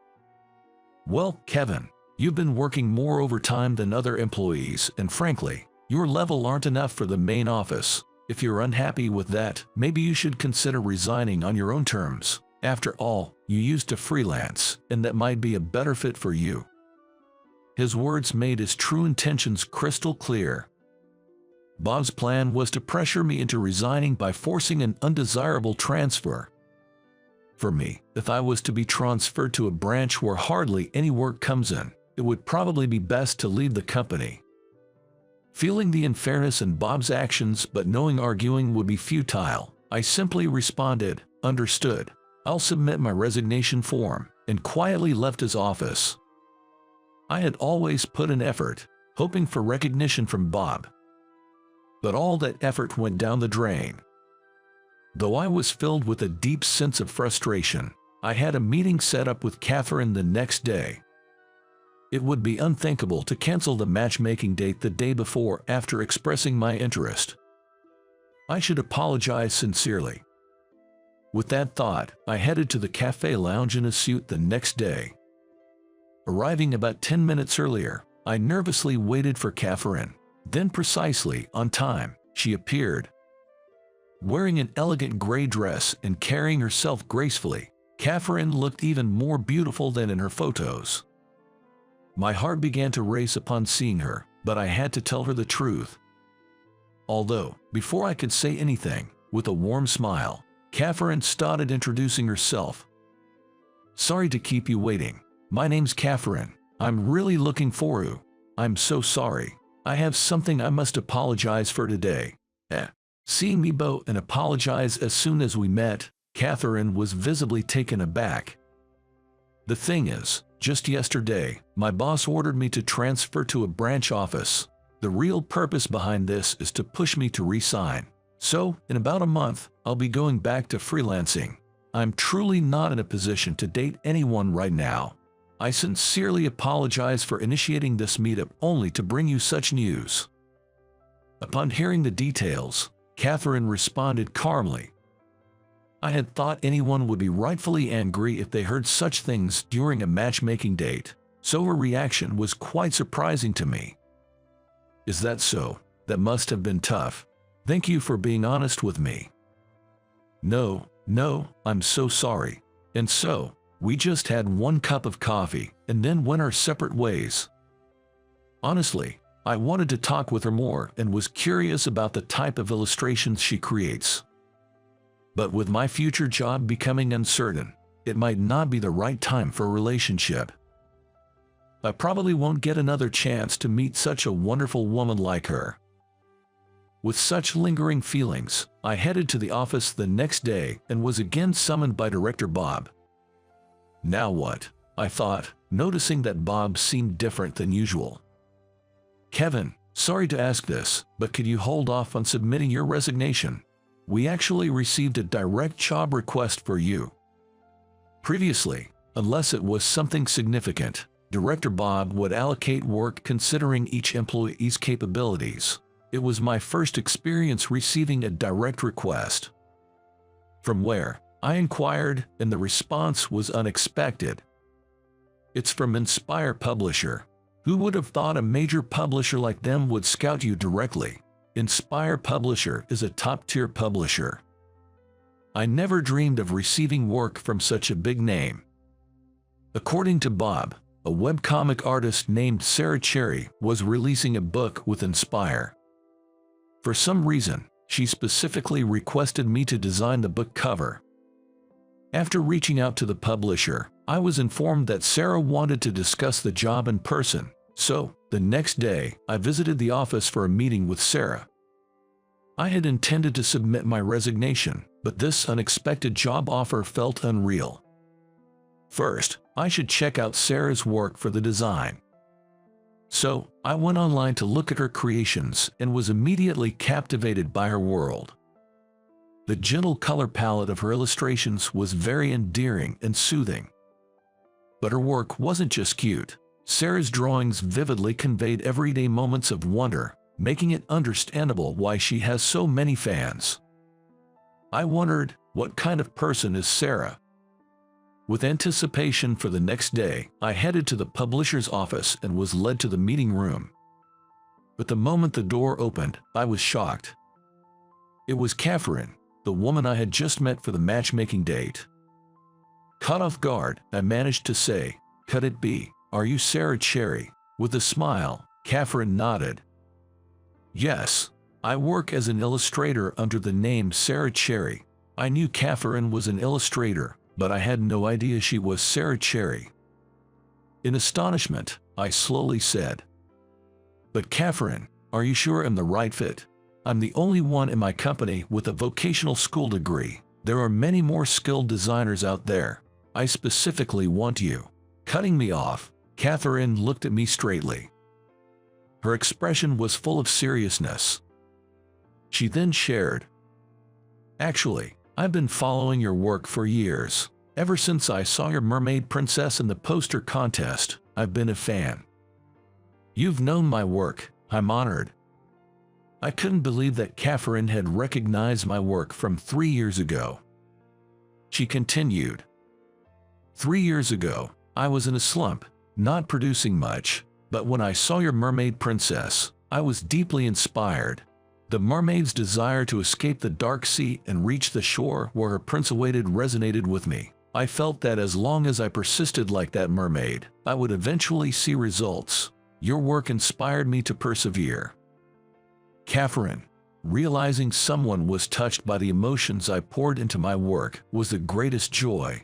"Well, Kevin, you've been working more overtime than other employees, and frankly, your level aren't enough for the main office. If you're unhappy with that, maybe you should consider resigning on your own terms. After all, you used to freelance, and that might be a better fit for you." His words made his true intentions crystal clear. Bob's plan was to pressure me into resigning by forcing an undesirable transfer. For me, if I was to be transferred to a branch where hardly any work comes in, it would probably be best to leave the company. Feeling the unfairness in Bob's actions but knowing arguing would be futile, I simply responded, "Understood. I'll submit my resignation form," and quietly left his office. I had always put in effort, hoping for recognition from Bob. But all that effort went down the drain. Though I was filled with a deep sense of frustration, I had a meeting set up with Catherine the next day. It would be unthinkable to cancel the matchmaking date the day before after expressing my interest. I should apologize sincerely. With that thought, I headed to the cafe lounge in a suit the next day. Arriving about 10 minutes earlier, I nervously waited for Catherine. Then precisely on time, she appeared. Wearing an elegant gray dress and carrying herself gracefully, Catherine looked even more beautiful than in her photos. My heart began to race upon seeing her, but I had to tell her the truth. Although, before I could say anything, with a warm smile, Catherine started introducing herself. "Sorry to keep you waiting. My name's Catherine. I'm really looking for you. I'm so sorry. I have something I must apologize for today." Seeing me bow and apologize as soon as we met, Catherine was visibly taken aback. "The thing is, just yesterday, my boss ordered me to transfer to a branch office. The real purpose behind this is to push me to resign. So, in about a month, I'll be going back to freelancing. I'm truly not in a position to date anyone right now. I sincerely apologize for initiating this meetup only to bring you such news." Upon hearing the details, Catherine responded calmly. I had thought anyone would be rightfully angry if they heard such things during a matchmaking date, so her reaction was quite surprising to me. "Is that so? That must have been tough. Thank you for being honest with me." No, I'm so sorry." And so, we just had one cup of coffee and then went our separate ways. Honestly, I wanted to talk with her more and was curious about the type of illustrations she creates. But with my future job becoming uncertain, it might not be the right time for a relationship. I probably won't get another chance to meet such a wonderful woman like her. With such lingering feelings, I headed to the office the next day and was again summoned by Director Bob. Now what? I thought, noticing that Bob seemed different than usual. "Kevin, sorry to ask this, but could you hold off on submitting your resignation? We actually received a direct job request for you." Previously, unless it was something significant, Director Bob would allocate work considering each employee's capabilities. It was my first experience receiving a direct request. "From where?" I inquired, and the response was unexpected. "It's from Inspire Publisher. Who would have thought a major publisher like them would scout you directly? Inspire Publisher is a top-tier publisher. I never dreamed of receiving work from such a big name." According to Bob, a webcomic artist named Sarah Cherry was releasing a book with Inspire. For some reason, she specifically requested me to design the book cover. After reaching out to the publisher, I was informed that Sarah wanted to discuss the job in person, so the next day I visited the office for a meeting with Sarah. I had intended to submit my resignation, but this unexpected job offer felt unreal. First, I should check out Sarah's work for the design. So, I went online to look at her creations and was immediately captivated by her world. The gentle color palette of her illustrations was very endearing and soothing. But her work wasn't just cute. Sarah's drawings vividly conveyed everyday moments of wonder, making it understandable why she has so many fans. I wondered, what kind of person is Sarah? With anticipation for the next day, I headed to the publisher's office and was led to the meeting room. But the moment the door opened, I was shocked. It was Catherine, the woman I had just met for the matchmaking date. Caught off guard, I managed to say, "Could it be, are you Sarah Cherry?" With a smile, Catherine nodded. "Yes, I work as an illustrator under the name Sarah Cherry." I knew Catherine was an illustrator, but I had no idea she was Sarah Cherry. In astonishment, I slowly said, "But Catherine, are you sure I'm the right fit? I'm the only one in my company with a vocational school degree. There are many more skilled designers out there. I specifically want you." Cutting me off, Catherine looked at me straightly. Her expression was full of seriousness. She then shared, "Actually, I've been following your work for years. Ever since I saw your mermaid princess in the poster contest, I've been a fan. You've known my work, I'm honored. I couldn't believe that Catherine had recognized my work from 3 years ago. She continued. 3 years ago, I was in a slump, not producing much, but when I saw your mermaid princess, I was deeply inspired. The mermaid's desire to escape the dark sea and reach the shore where her prince awaited resonated with me. I felt that as long as I persisted like that mermaid, I would eventually see results. Your work inspired me to persevere. Catherine, realizing someone was touched by the emotions I poured into my work was the greatest joy.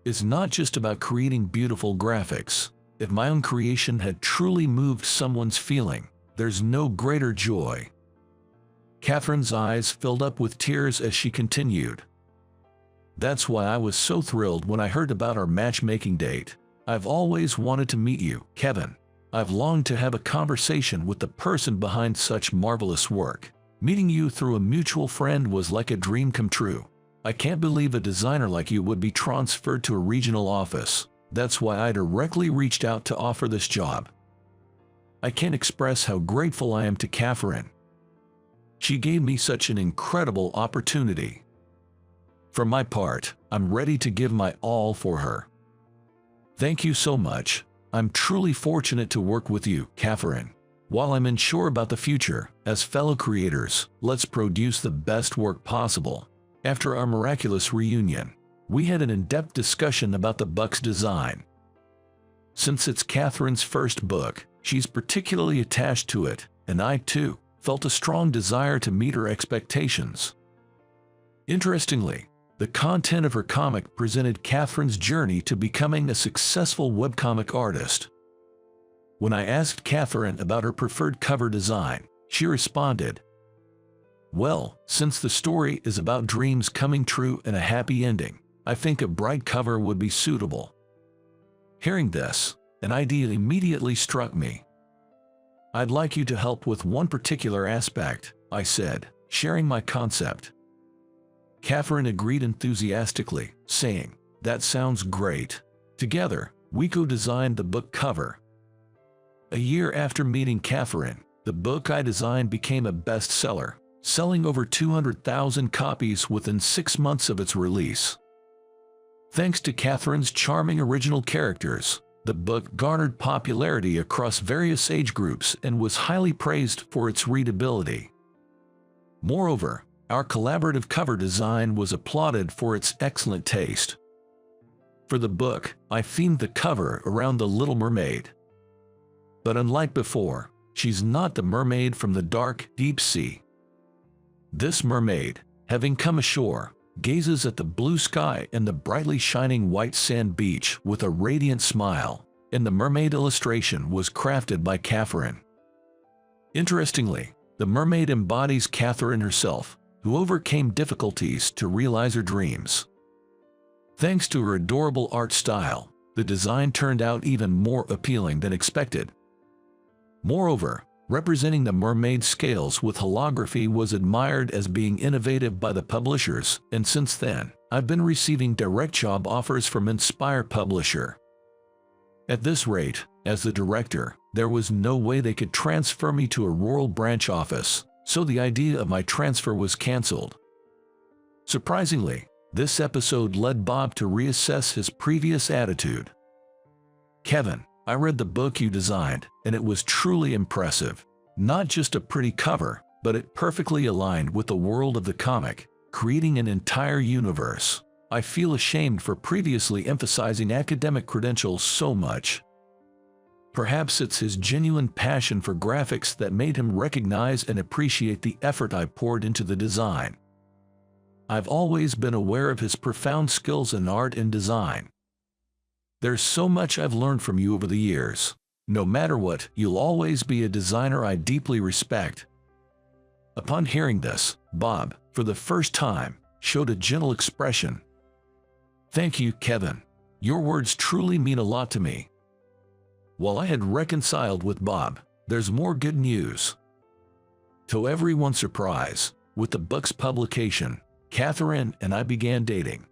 It's not just about creating beautiful graphics. If my own creation had truly moved someone's feeling, there's no greater joy. Catherine's eyes filled up with tears as she continued. That's why I was so thrilled when I heard about our matchmaking date. I've always wanted to meet you, Kevin. I've longed to have a conversation with the person behind such marvelous work. Meeting you through a mutual friend was like a dream come true. I can't believe a designer like you would be transferred to a regional office. That's why I directly reached out to offer this job. I can't express how grateful I am to Catherine. She gave me such an incredible opportunity. For my part, I'm ready to give my all for her. Thank you so much. I'm truly fortunate to work with you, Catherine. While I'm unsure about the future, as fellow creators, let's produce the best work possible. After our miraculous reunion, we had an in-depth discussion about the book's design. Since it's Catherine's first book, she's particularly attached to it, and I, too, felt a strong desire to meet her expectations. Interestingly, the content of her comic presented Catherine's journey to becoming a successful webcomic artist. When I asked Catherine about her preferred cover design, she responded, "Well, since the story is about dreams coming true and a happy ending, I think a bright cover would be suitable." Hearing this, an idea immediately struck me. "I'd like you to help with one particular aspect," I said, sharing my concept. Catherine agreed enthusiastically, saying, "That sounds great." Together, we co-designed the book cover. A year after meeting Catherine, the book I designed became a bestseller, selling over 200,000 copies within 6 months of its release. Thanks to Catherine's charming original characters, the book garnered popularity across various age groups and was highly praised for its readability. Moreover, our collaborative cover design was applauded for its excellent taste. For the book, I themed the cover around the Little Mermaid. But unlike before, she's not the mermaid from the dark, deep sea. This mermaid, having come ashore, gazes at the blue sky and the brightly shining white sand beach with a radiant smile, and the mermaid illustration was crafted by Catherine. Interestingly, the mermaid embodies Catherine herself, who overcame difficulties to realize her dreams. Thanks to her adorable art style, the design turned out even more appealing than expected. Moreover, representing the mermaid scales with holography was admired as being innovative by the publishers, and since then, I've been receiving direct job offers from Inspire Publisher. At this rate, as the director, there was no way they could transfer me to a rural branch office, so the idea of my transfer was cancelled. Surprisingly, this episode led Bob to reassess his previous attitude. "Kevin, I read the book you designed, and it was truly impressive. Not just a pretty cover, but it perfectly aligned with the world of the comic, creating an entire universe. I feel ashamed for previously emphasizing academic credentials so much." Perhaps it's his genuine passion for graphics that made him recognize and appreciate the effort I poured into the design. I've always been aware of his profound skills in art and design. "There's so much I've learned from you over the years. No matter what, you'll always be a designer I deeply respect." Upon hearing this, Bob, for the first time, showed a gentle expression. "Thank you, Kevin. Your words truly mean a lot to me." While I had reconciled with Bob, there's more good news. To everyone's surprise, with the book's publication, Catherine and I began dating.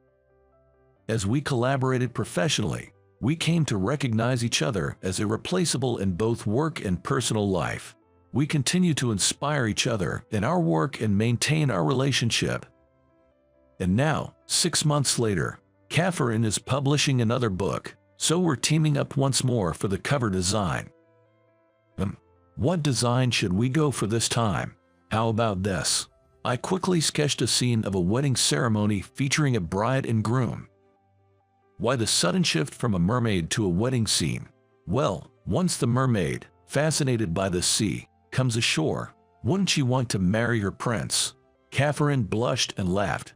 As we collaborated professionally, we came to recognize each other as irreplaceable in both work and personal life. We continue to inspire each other in our work and maintain our relationship. And now, 6 months later, Catherine is publishing another book, so we're teaming up once more for the cover design. What design should we go for this time? How about this? I quickly sketched a scene of a wedding ceremony featuring a bride and groom. Why the sudden shift from a mermaid to a wedding scene? Well, once the mermaid, fascinated by the sea, comes ashore, wouldn't she want to marry her prince? Catherine blushed and laughed.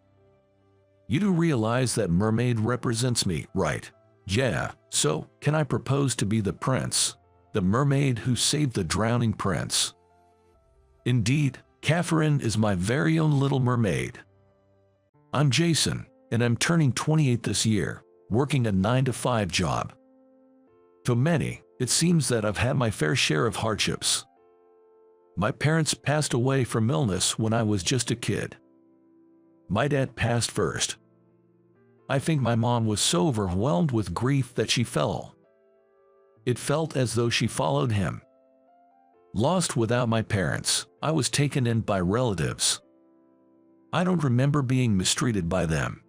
You do realize that mermaid represents me, right? Yeah, so can I propose to be the prince? The mermaid who saved the drowning prince. Indeed, Catherine is my very own little mermaid. I'm Jason, and I'm turning 28 this year, working a 9-to-5 job. To many, it seems that I've had my fair share of hardships. My parents passed away from illness when I was just a kid. My dad passed first. I think my mom was so overwhelmed with grief that she fell. It felt as though she followed him. Lost without my parents, I was taken in by relatives. I don't remember being mistreated by them.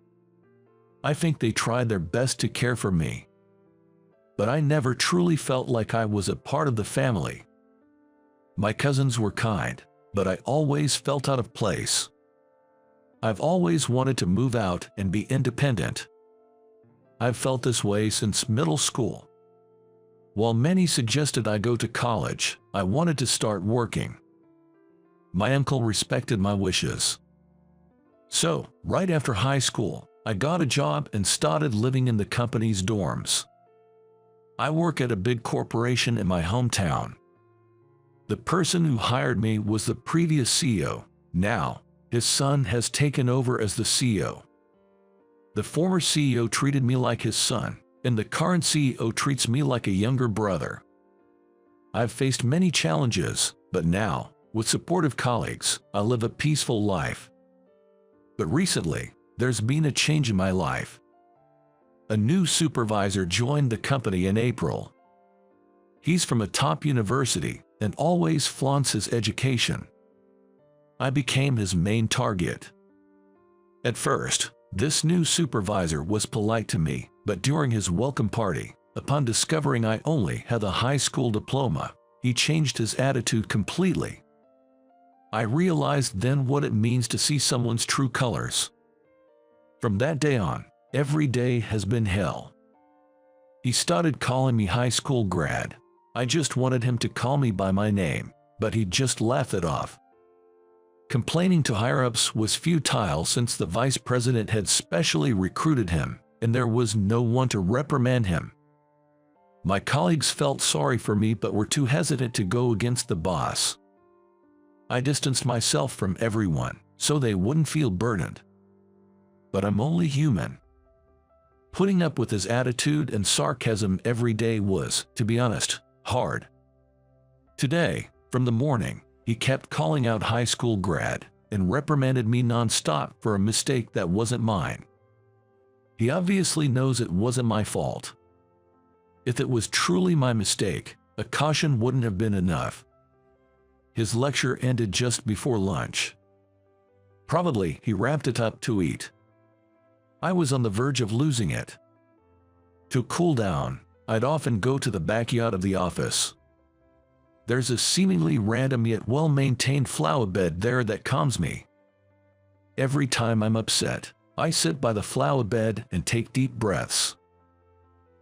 I think they tried their best to care for me. But I never truly felt like I was a part of the family. My cousins were kind, but I always felt out of place. I've always wanted to move out and be independent. I've felt this way since middle school. While many suggested I go to college, I wanted to start working. My uncle respected my wishes. So, right after high school, I got a job and started living in the company's dorms. I work at a big corporation in my hometown. The person who hired me was the previous CEO. Now, his son has taken over as the CEO. The former CEO treated me like his son, and the current CEO treats me like a younger brother. I've faced many challenges, but now, with supportive colleagues, I live a peaceful life. But recently, there's been a change in my life. A new supervisor joined the company in April. He's from a top university and always flaunts his education. I became his main target. At first, this new supervisor was polite to me, but during his welcome party, upon discovering I only had a high school diploma, he changed his attitude completely. I realized then what it means to see someone's true colors. From that day on, every day has been hell. He started calling me high school grad. I just wanted him to call me by my name, but he just laughed it off. Complaining to higher-ups was futile since the vice president had specially recruited him, and there was no one to reprimand him. My colleagues felt sorry for me but were too hesitant to go against the boss. I distanced myself from everyone, so they wouldn't feel burdened. But I'm only human. Putting up with his attitude and sarcasm every day was, to be honest, hard. Today, from the morning, he kept calling out high school grad and reprimanded me non-stop for a mistake that wasn't mine. He obviously knows it wasn't my fault. If it was truly my mistake, a caution wouldn't have been enough. His lecture ended just before lunch. Probably he wrapped it up to eat. I was on the verge of losing it. To cool down, I'd often go to the backyard of the office. There's a seemingly random yet well-maintained flower bed there that calms me. Every time I'm upset, I sit by the flower bed and take deep breaths.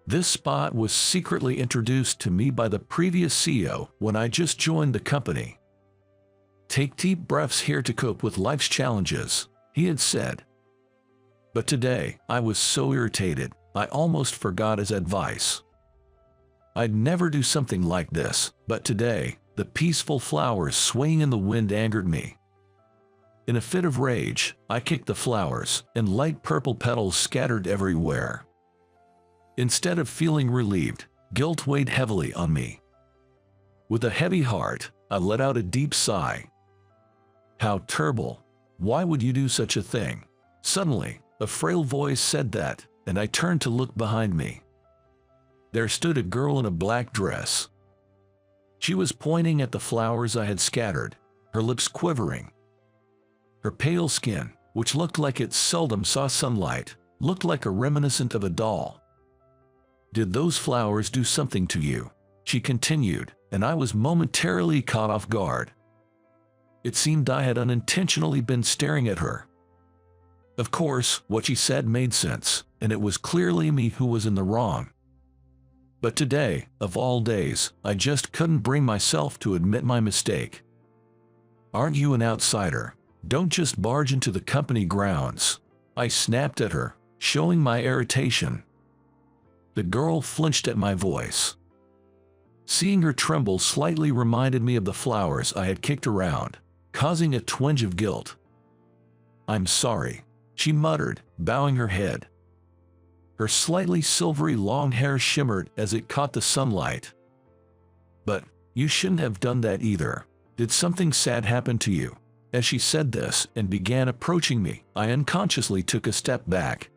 This spot was secretly introduced to me by the previous CEO when I just joined the company. Take deep breaths here to cope with life's challenges, he had said. But today, I was so irritated, I almost forgot his advice. I'd never do something like this, but today, the peaceful flowers swaying in the wind angered me. In a fit of rage, I kicked the flowers, and light purple petals scattered everywhere. Instead of feeling relieved, guilt weighed heavily on me. With a heavy heart, I let out a deep sigh. How terrible! Why would you do such a thing? Suddenly, a frail voice said that, and I turned to look behind me. There stood a girl in a black dress. She was pointing at the flowers I had scattered, her lips quivering. Her pale skin, which looked like it seldom saw sunlight, looked like a reminiscent of a doll. "Did those flowers do something to you?" she continued, and I was momentarily caught off guard. It seemed I had unintentionally been staring at her. Of course, what she said made sense, and it was clearly me who was in the wrong. But today, of all days, I just couldn't bring myself to admit my mistake. "Aren't you an outsider? Don't just barge into the company grounds," I snapped at her, showing my irritation. The girl flinched at my voice. Seeing her tremble slightly reminded me of the flowers I had kicked around, causing a twinge of guilt. "I'm sorry," she muttered, bowing her head. Her slightly silvery long hair shimmered as it caught the sunlight. "But you shouldn't have done that either. Did something sad happen to you?" As she said this and began approaching me, I unconsciously took a step back.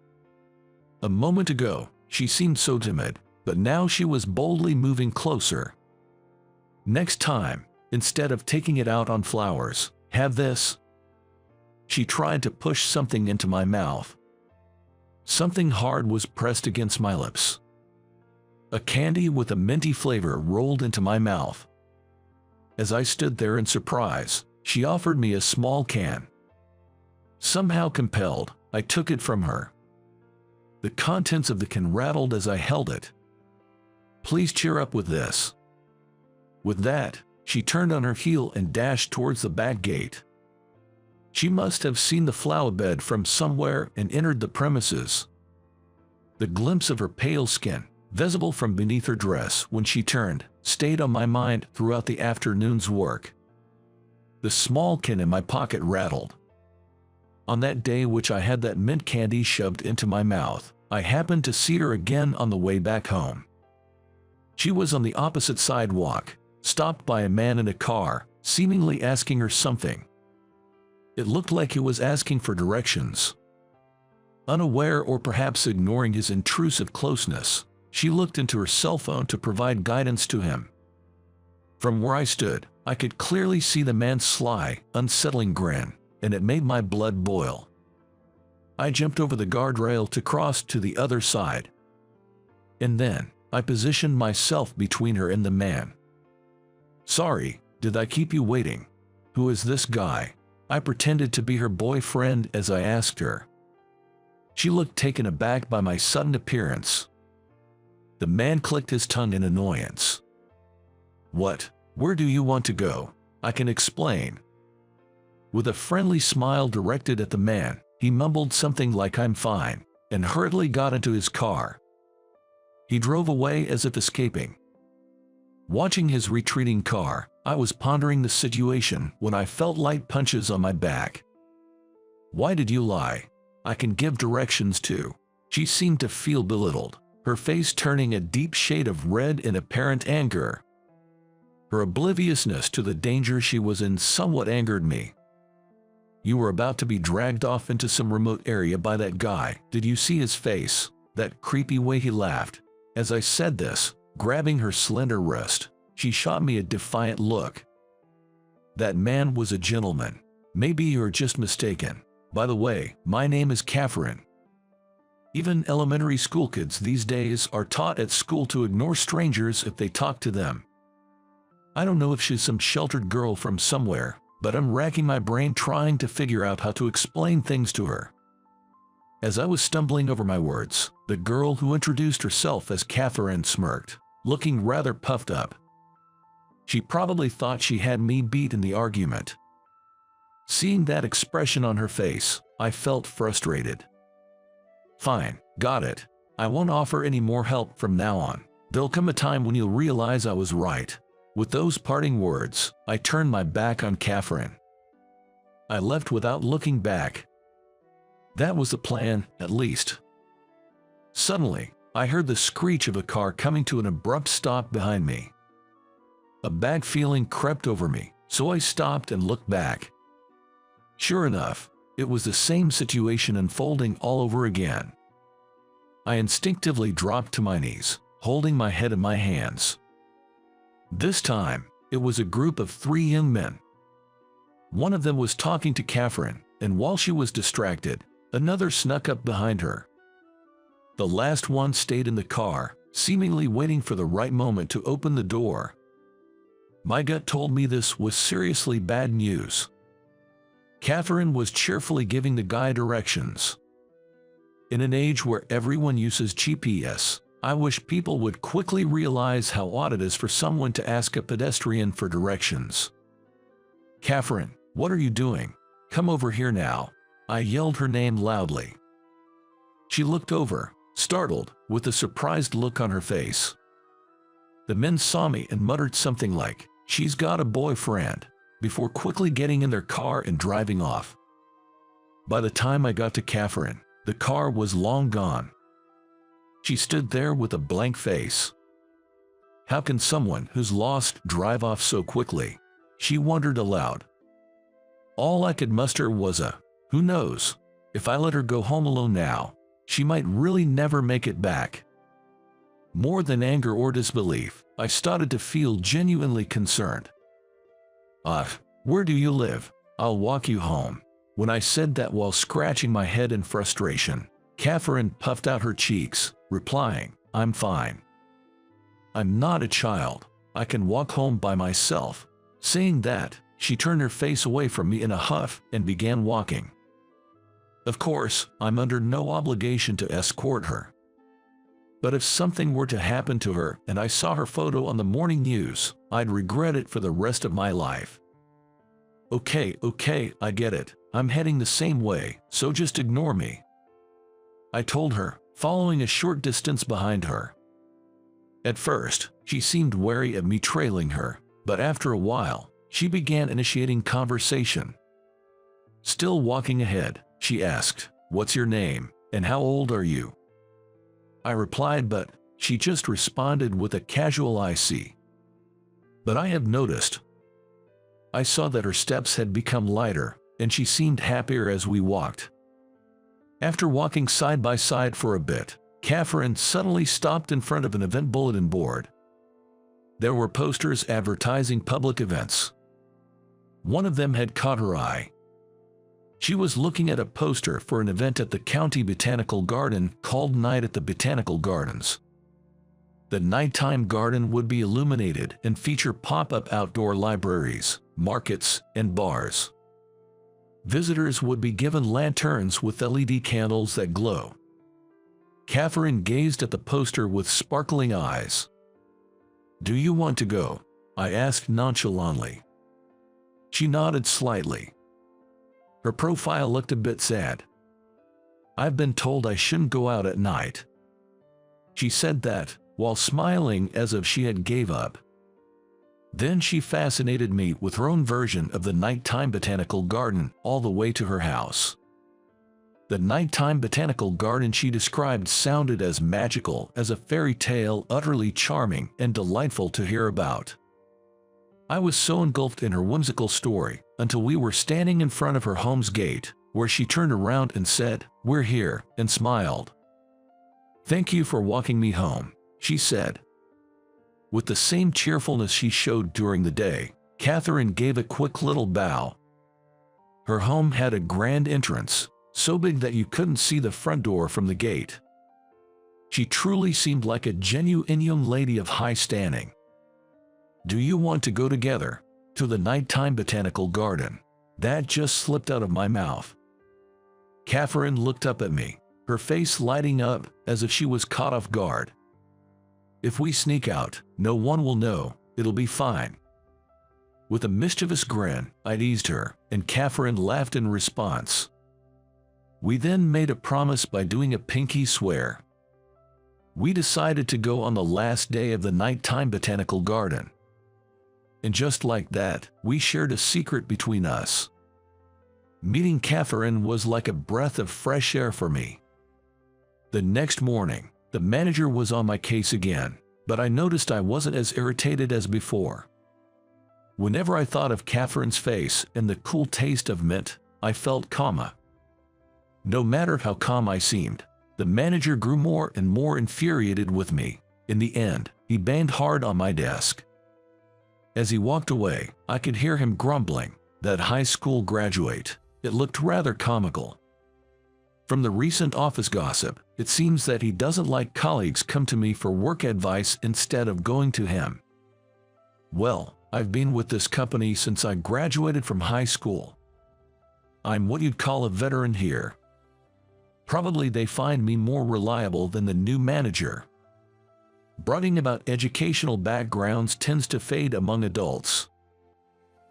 A moment ago, she seemed so timid, but now she was boldly moving closer. "Next time, instead of taking it out on flowers, have this." She tried to push something into my mouth. Something hard was pressed against my lips. A candy with a minty flavor rolled into my mouth. As I stood there in surprise, she offered me a small can. Somehow compelled, I took it from her. The contents of the can rattled as I held it. "Please cheer up with this." With that, she turned on her heel and dashed towards the back gate. She must have seen the flower bed from somewhere and entered the premises. The glimpse of her pale skin, visible from beneath her dress when she turned, stayed on my mind throughout the afternoon's work. The small can in my pocket rattled. On that day which I had that mint candy shoved into my mouth, I happened to see her again on the way back home. She was on the opposite sidewalk, stopped by a man in a car, seemingly asking her something. It looked like he was asking for directions. Unaware or perhaps ignoring his intrusive closeness, she looked into her cell phone to provide guidance to him. From where I stood, I could clearly see the man's sly, unsettling grin, and it made my blood boil. I jumped over the guardrail to cross to the other side. And then, I positioned myself between her and the man. "Sorry, did I keep you waiting? Who is this guy?" I pretended to be her boyfriend as I asked her. She looked taken aback by my sudden appearance. The man clicked his tongue in annoyance. "What? Where do you want to go? I can explain." With a friendly smile directed at the man, he mumbled something like "I'm fine," and hurriedly got into his car. He drove away as if escaping. Watching his retreating car, I was pondering the situation when I felt light punches on my back. "Why did you lie? I can give directions too." She seemed to feel belittled, her face turning a deep shade of red in apparent anger. Her obliviousness to the danger she was in somewhat angered me. "You were about to be dragged off into some remote area by that guy. Did you see his face? That creepy way he laughed." As I said this, grabbing her slender wrist, she shot me a defiant look. "That man was a gentleman. Maybe you're just mistaken. By the way, my name is Catherine." Even elementary school kids these days are taught at school to ignore strangers if they talk to them. I don't know if she's some sheltered girl from somewhere, but I'm racking my brain trying to figure out how to explain things to her. As I was stumbling over my words, the girl who introduced herself as Catherine smirked, looking rather puffed up. She probably thought she had me beat in the argument. Seeing that expression on her face, I felt frustrated. "Fine, got it. I won't offer any more help from now on. There'll come a time when you'll realize I was right." With those parting words, I turned my back on Catherine. I left without looking back. That was the plan, at least. Suddenly, I heard the screech of a car coming to an abrupt stop behind me. A bad feeling crept over me, so I stopped and looked back. Sure enough, it was the same situation unfolding all over again. I instinctively dropped to my knees, holding my head in my hands. This time, it was a group of 3 young men. One of them was talking to Catherine, and while she was distracted, another snuck up behind her. The last one stayed in the car, seemingly waiting for the right moment to open the door. My gut told me this was seriously bad news. Catherine was cheerfully giving the guy directions. In an age where everyone uses GPS, I wish people would quickly realize how odd it is for someone to ask a pedestrian for directions. "Catherine, what are you doing? Come over here now," I yelled her name loudly. She looked over, startled, with a surprised look on her face. The men saw me and muttered something like, "She's got a boyfriend," before quickly getting in their car and driving off. By the time I got to Catherine, the car was long gone. She stood there with a blank face. How can someone who's lost drive off so quickly? She wondered aloud. All I could muster was a, "Who knows? If I let her go home alone now, she might really never make it back." More than anger or disbelief, I started to feel genuinely concerned. Where do you live? I'll walk you home." When I said that while scratching my head in frustration, Catherine puffed out her cheeks, replying, "I'm fine. I'm not a child. I can walk home by myself." Saying that, she turned her face away from me in a huff and began walking. Of course, I'm under no obligation to escort her. But if something were to happen to her and I saw her photo on the morning news, I'd regret it for the rest of my life. Okay, I get it. I'm heading the same way, so just ignore me," I told her, following a short distance behind her. At first, she seemed wary of me trailing her, but after a while, she began initiating conversation. Still walking ahead, she asked, "What's your name, and how old are you?" I replied, but she just responded with a casual "I see." But I have noticed. I saw that her steps had become lighter, and she seemed happier as we walked. After walking side by side for a bit, Catherine suddenly stopped in front of an event bulletin board. There were posters advertising public events. One of them had caught her eye. She was looking at a poster for an event at the county botanical garden called Night at the Botanical Gardens. The nighttime garden would be illuminated and feature pop-up outdoor libraries, markets, and bars. Visitors would be given lanterns with LED candles that glow. Catherine gazed at the poster with sparkling eyes. "Do you want to go?" I asked nonchalantly. She nodded slightly. Her profile looked a bit sad. "I've been told I shouldn't go out at night." She said that, while smiling as if she had gave up. Then she fascinated me with her own version of the nighttime botanical garden all the way to her house. The nighttime botanical garden she described sounded as magical as a fairy tale, utterly charming and delightful to hear about. I was so engulfed in her whimsical story until we were standing in front of her home's gate, where she turned around and said, "We're here," and smiled. "Thank you for walking me home," she said. With the same cheerfulness she showed during the day, Catherine gave a quick little bow. Her home had a grand entrance, so big that you couldn't see the front door from the gate. She truly seemed like a genuine young lady of high standing. "Do you want to go together to the nighttime botanical garden?" That just slipped out of my mouth. Catherine looked up at me, her face lighting up as if she was caught off guard. "If we sneak out, no one will know. It'll be fine." With a mischievous grin, I teased her, and Catherine laughed in response. We then made a promise by doing a pinky swear. We decided to go on the last day of the nighttime botanical garden. And just like that, we shared a secret between us. Meeting Catherine was like a breath of fresh air for me. The next morning, the manager was on my case again, but I noticed I wasn't as irritated as before. Whenever I thought of Catherine's face and the cool taste of mint, I felt calmer. No matter how calm I seemed, The manager grew more and more infuriated with me. In the end, he banged hard on my desk. As he walked away, I could hear him grumbling, "That high school graduate." It looked rather comical. From the recent office gossip, it seems that he doesn't like colleagues come to me for work advice instead of going to him. Well, I've been with this company since I graduated from high school. I'm what you'd call a veteran here. Probably they find me more reliable than the new manager. Bragging about educational backgrounds tends to fade among adults.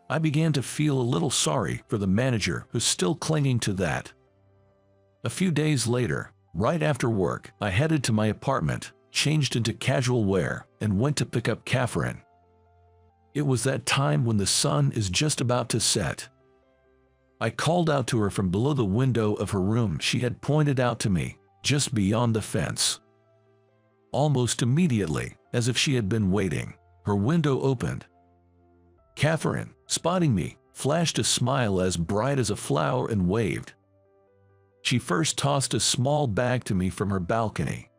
I began to feel a little sorry for the manager who's still clinging to that. A few days later, right after work, I headed to my apartment, changed into casual wear, and went to pick up Catherine. It was that time when the sun is just about to set. I called out to her from below the window of her room she had pointed out to me, just beyond the fence. Almost immediately, as if she had been waiting, her window opened. Catherine, spotting me, flashed a smile as bright as a flower and waved. She first tossed a small bag to me from her balcony.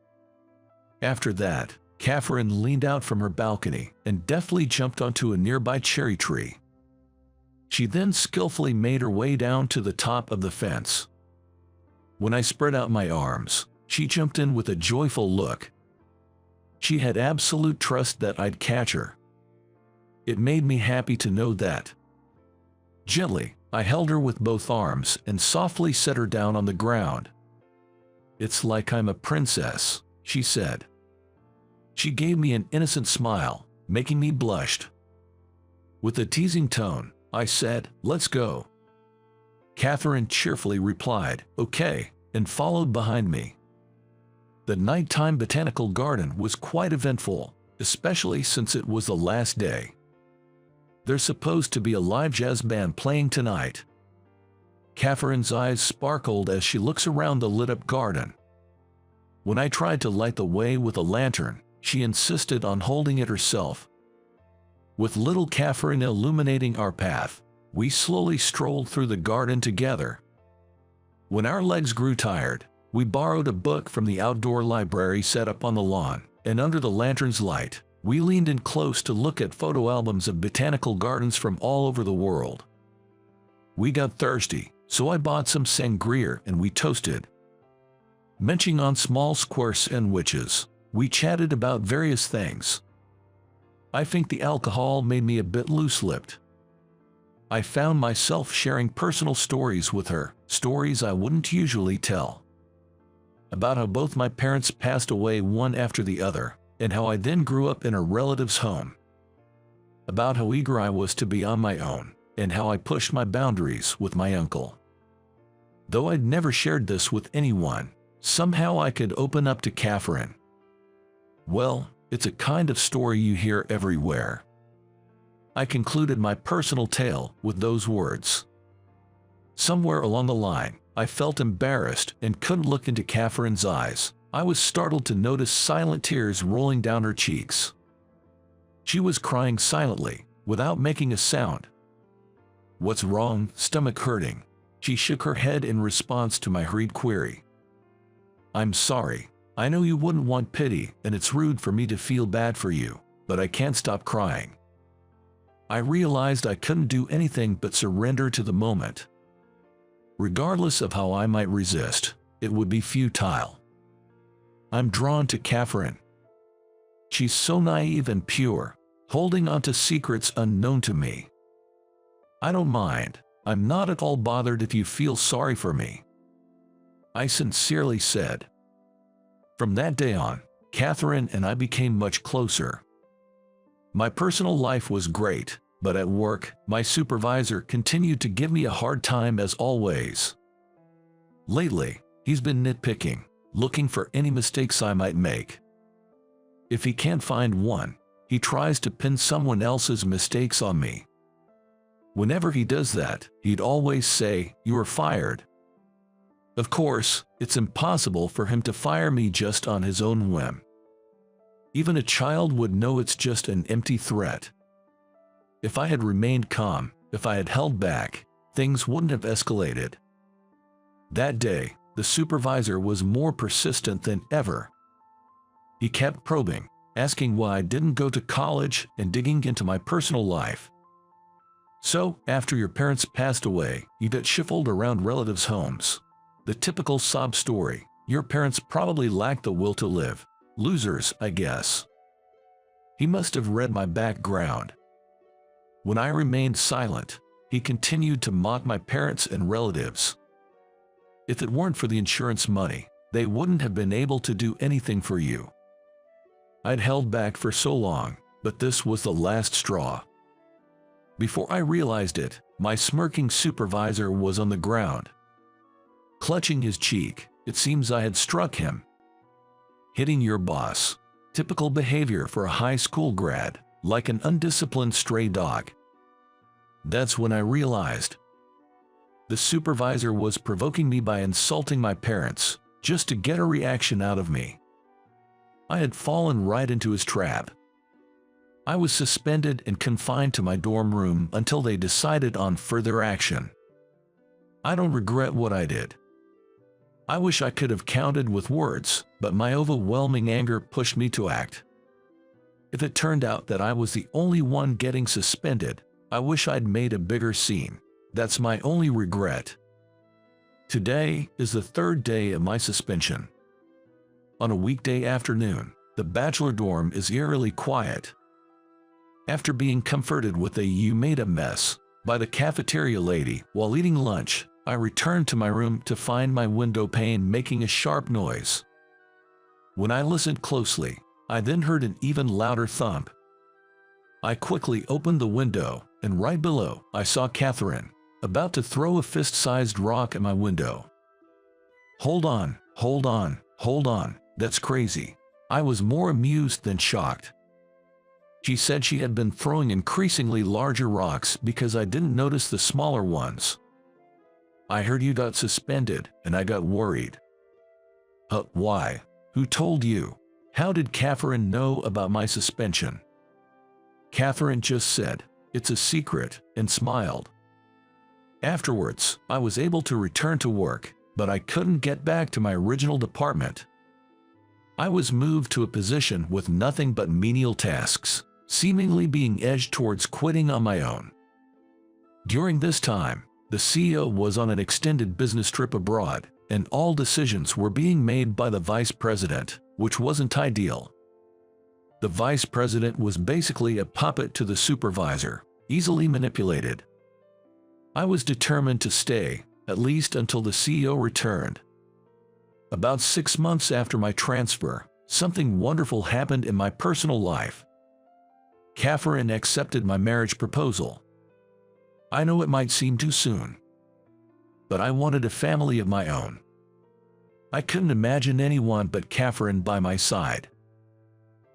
After that, Catherine leaned out from her balcony and deftly jumped onto a nearby cherry tree. She then skillfully made her way down to the top of the fence. When I spread out my arms, she jumped in with a joyful look. She had absolute trust that I'd catch her. It made me happy to know that. Gently, I held her with both arms and softly set her down on the ground. "It's like I'm a princess," she said. She gave me an innocent smile, making me blush. With a teasing tone, I said, "Let's go." Catherine cheerfully replied, "Okay," and followed behind me. The nighttime botanical garden was quite eventful, especially since it was the last day. There's supposed to be a live jazz band playing tonight. Catherine's eyes sparkled as she looks around the lit-up garden. When I tried to light the way with a lantern, she insisted on holding it herself. With little Catherine illuminating our path, we slowly strolled through the garden together. When our legs grew tired, we borrowed a book from the outdoor library set up on the lawn, and under the lantern's light, we leaned in close to look at photo albums of botanical gardens from all over the world. We got thirsty, so I bought some sangria and we toasted. Munching on small square sandwiches, we chatted about various things. I think the alcohol made me a bit loose-lipped. I found myself sharing personal stories with her, stories I wouldn't usually tell. About how both my parents passed away one after the other, and how I then grew up in a relative's home. About how eager I was to be on my own, and how I pushed my boundaries with my uncle. Though I'd never shared this with anyone, somehow I could open up to Catherine. Well, it's a kind of story you hear everywhere. I concluded my personal tale with those words. Somewhere along the line, I felt embarrassed and couldn't look into Catherine's eyes. I was startled to notice silent tears rolling down her cheeks. She was crying silently, without making a sound. "What's wrong? Stomach hurting?" She shook her head in response to my hurried query. "I'm sorry. I know you wouldn't want pity, and it's rude for me to feel bad for you, but I can't stop crying." I realized I couldn't do anything but surrender to the moment. Regardless of how I might resist, it would be futile. I'm drawn to Catherine. She's so naive and pure, holding on to secrets unknown to me. I don't mind. I'm not at all bothered if you feel sorry for me," I sincerely said. From that day on, Catherine and I became much closer. My personal life was great, but at work, my supervisor continued to give me a hard time as always. Lately, he's been nitpicking, looking for any mistakes I might make. If he can't find one, he tries to pin someone else's mistakes on me. Whenever he does that, he'd always say, "You are fired." Of course, it's impossible for him to fire me just on his own whim. Even a child would know it's just an empty threat. If I had remained calm, if I had held back, things wouldn't have escalated. That day, the supervisor was more persistent than ever. He kept probing, asking why I didn't go to college and digging into my personal life. So, after your parents passed away, you got shuffled around relatives' homes. The typical sob story. Your parents probably lacked the will to live. Losers, I guess. He must have read my background. When I remained silent, he continued to mock my parents and relatives. If it weren't for the insurance money, they wouldn't have been able to do anything for you. I'd held back for so long, but this was the last straw. Before I realized it, my smirking supervisor was on the ground. Clutching his cheek, it seems I had struck him. Hitting your boss. Typical behavior for a high school grad, like an undisciplined stray dog. That's when I realized. The supervisor was provoking me by insulting my parents, just to get a reaction out of me. I had fallen right into his trap. I was suspended and confined to my dorm room until they decided on further action. I don't regret what I did. I wish I could have counted with words, but my overwhelming anger pushed me to act. If it turned out that I was the only one getting suspended, I wish I'd made a bigger scene. That's my only regret. Today is the third day of my suspension. On a weekday afternoon, the bachelor dorm is eerily quiet. After being comforted with a "you made a mess" by the cafeteria lady while eating lunch, I returned to my room to find my window pane making a sharp noise. When I listened closely, I then heard an even louder thump. I quickly opened the window, and right below, I saw Catherine, about to throw a fist-sized rock at my window. Hold on, that's crazy. I was more amused than shocked. She said she had been throwing increasingly larger rocks because I didn't notice the smaller ones. I heard you got suspended, and I got worried. Why? Who told you? How did Catherine know about my suspension? Catherine just said, "It's a secret," and smiled. Afterwards, I was able to return to work, but I couldn't get back to my original department. I was moved to a position with nothing but menial tasks, seemingly being edged towards quitting on my own. During this time, the CEO was on an extended business trip abroad, and all decisions were being made by the vice president, which wasn't ideal. The vice president was basically a puppet to the supervisor, easily manipulated. I was determined to stay, at least until the CEO returned. About 6 months after my transfer, something wonderful happened in my personal life. Catherine accepted my marriage proposal. I know it might seem too soon, but I wanted a family of my own. I couldn't imagine anyone but Catherine by my side.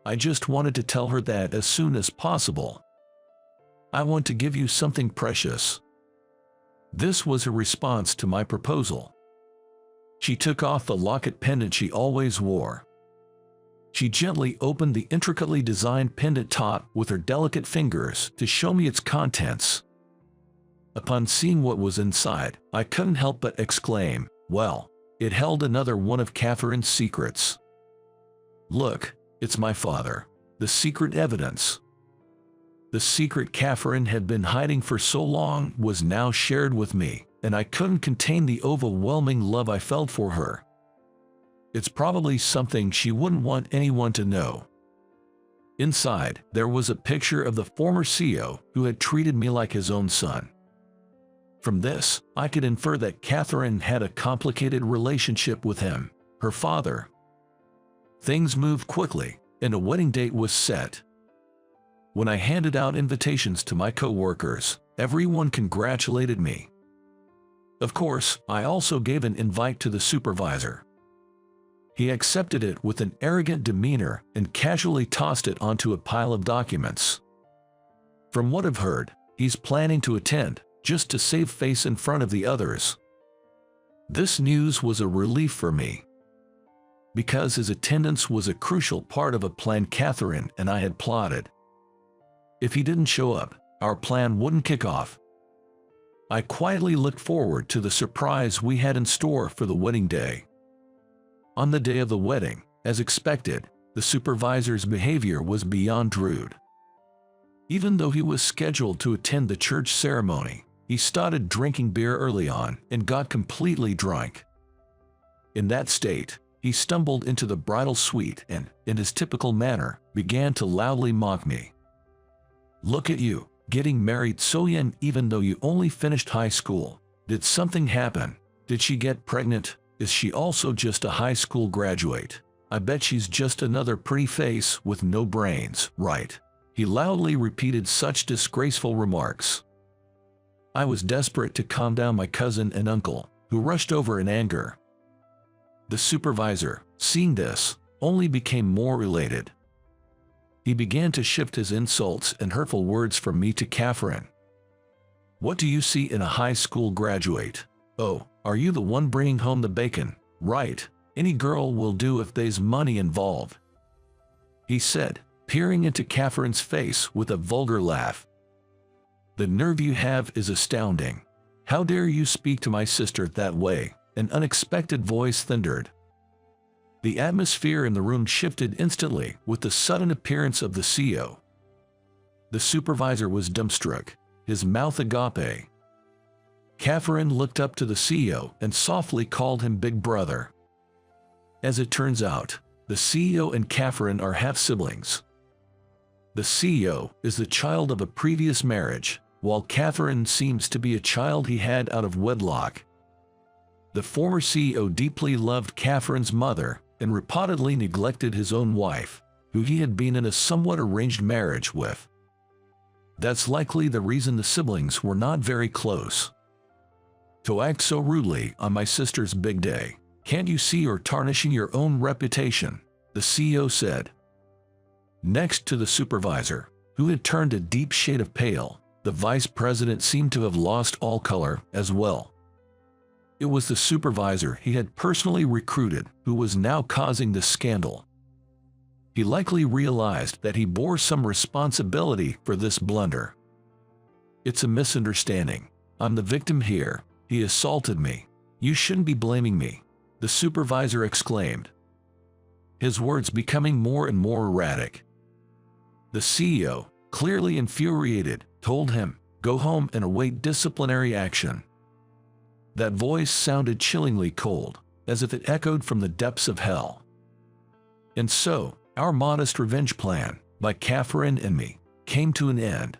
I just wanted to tell her that as soon as possible. I want to give you something precious. This was her response to my proposal. She took off the locket pendant she always wore. She gently opened the intricately designed pendant top with her delicate fingers to show me its contents. Upon seeing what was inside, I couldn't help but exclaim, "Well, it held another one of Catherine's secrets. Look, it's my father, the secret evidence." The secret Catherine had been hiding for so long was now shared with me, and I couldn't contain the overwhelming love I felt for her. It's probably something she wouldn't want anyone to know. Inside, there was a picture of the former CEO who had treated me like his own son. From this, I could infer that Catherine had a complicated relationship with him, her father. Things moved quickly, and a wedding date was set. When I handed out invitations to my co-workers, everyone congratulated me. Of course, I also gave an invite to the supervisor. He accepted it with an arrogant demeanor and casually tossed it onto a pile of documents. From what I've heard, he's planning to attend, just to save face in front of the others. This news was a relief for me, because his attendance was a crucial part of a plan Catherine and I had plotted. If he didn't show up, our plan wouldn't kick off. I quietly looked forward to the surprise we had in store for the wedding day. On the day of the wedding, as expected, the supervisor's behavior was beyond rude. Even though he was scheduled to attend the church ceremony, he started drinking beer early on and got completely drunk. In that state, he stumbled into the bridal suite and, in his typical manner, began to loudly mock me. "Look at you, getting married so young even though you only finished high school. Did something happen? Did she get pregnant? Is she also just a high school graduate? I bet she's just another pretty face with no brains, right?" He loudly repeated such disgraceful remarks. I was desperate to calm down my cousin and uncle, who rushed over in anger. The supervisor, seeing this, only became more elated. He began to shift his insults and hurtful words from me to Catherine. "What do you see in a high school graduate? Oh, are you the one bringing home the bacon? Right, any girl will do if there's money involved," he said, peering into Catherine's face with a vulgar laugh. "The nerve you have is astounding. How dare you speak to my sister that way?" An unexpected voice thundered. The atmosphere in the room shifted instantly with the sudden appearance of the CEO. The supervisor was dumbstruck, his mouth agape. Catherine looked up to the CEO and softly called him Big Brother. As it turns out, the CEO and Catherine are half-siblings. The CEO is the child of a previous marriage, while Catherine seems to be a child he had out of wedlock. The former CEO deeply loved Catherine's mother and reportedly neglected his own wife, who he had been in a somewhat arranged marriage with. That's likely the reason the siblings were not very close. "To act so rudely on my sister's big day, can't you see you're tarnishing your own reputation?" the CEO said. Next to the supervisor, who had turned a deep shade of pale, the vice president seemed to have lost all color as well. It was the supervisor he had personally recruited who was now causing the scandal. He likely realized that he bore some responsibility for this blunder. "It's a misunderstanding. I'm the victim here. He assaulted me. You shouldn't be blaming me," the supervisor exclaimed, his words becoming more and more erratic. The CEO, clearly infuriated, told him, "Go home and await disciplinary action." That voice sounded chillingly cold, as if it echoed from the depths of hell. And so, our modest revenge plan, by Catherine and me, came to an end.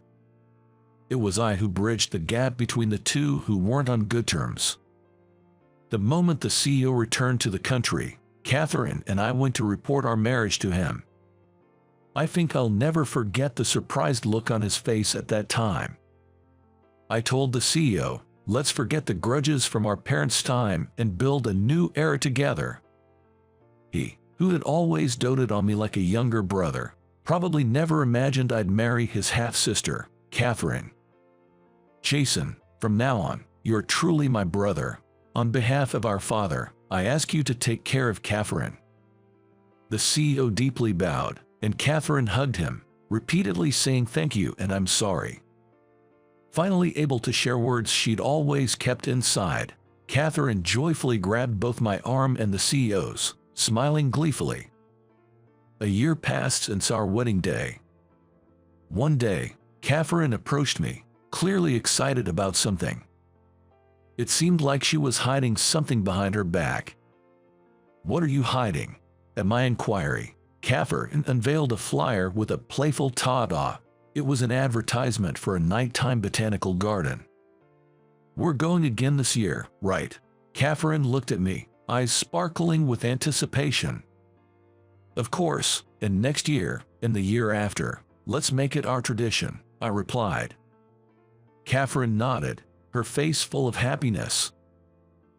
It was I who bridged the gap between the two who weren't on good terms. The moment the CEO returned to the country, Catherine and I went to report our marriage to him. I think I'll never forget the surprised look on his face at that time. I told the CEO, "Let's forget the grudges from our parents' time and build a new era together." He, who had always doted on me like a younger brother, probably never imagined I'd marry his half-sister, Catherine. "Jason, from now on, you're truly my brother. On behalf of our father, I ask you to take care of Catherine." The CEO deeply bowed, and Catherine hugged him, repeatedly saying thank you and I'm sorry. Finally able to share words she'd always kept inside, Catherine joyfully grabbed both my arm and the CEO's, smiling gleefully. A year passed since our wedding day. One day, Catherine approached me, clearly excited about something. It seemed like she was hiding something behind her back. "What are you hiding?" At my inquiry, Catherine unveiled a flyer with a playful ta-da. It was an advertisement for a nighttime botanical garden. "We're going again this year, right?" Catherine looked at me, eyes sparkling with anticipation. "Of course, and next year, and the year after. Let's make it our tradition," I replied. Catherine nodded, her face full of happiness,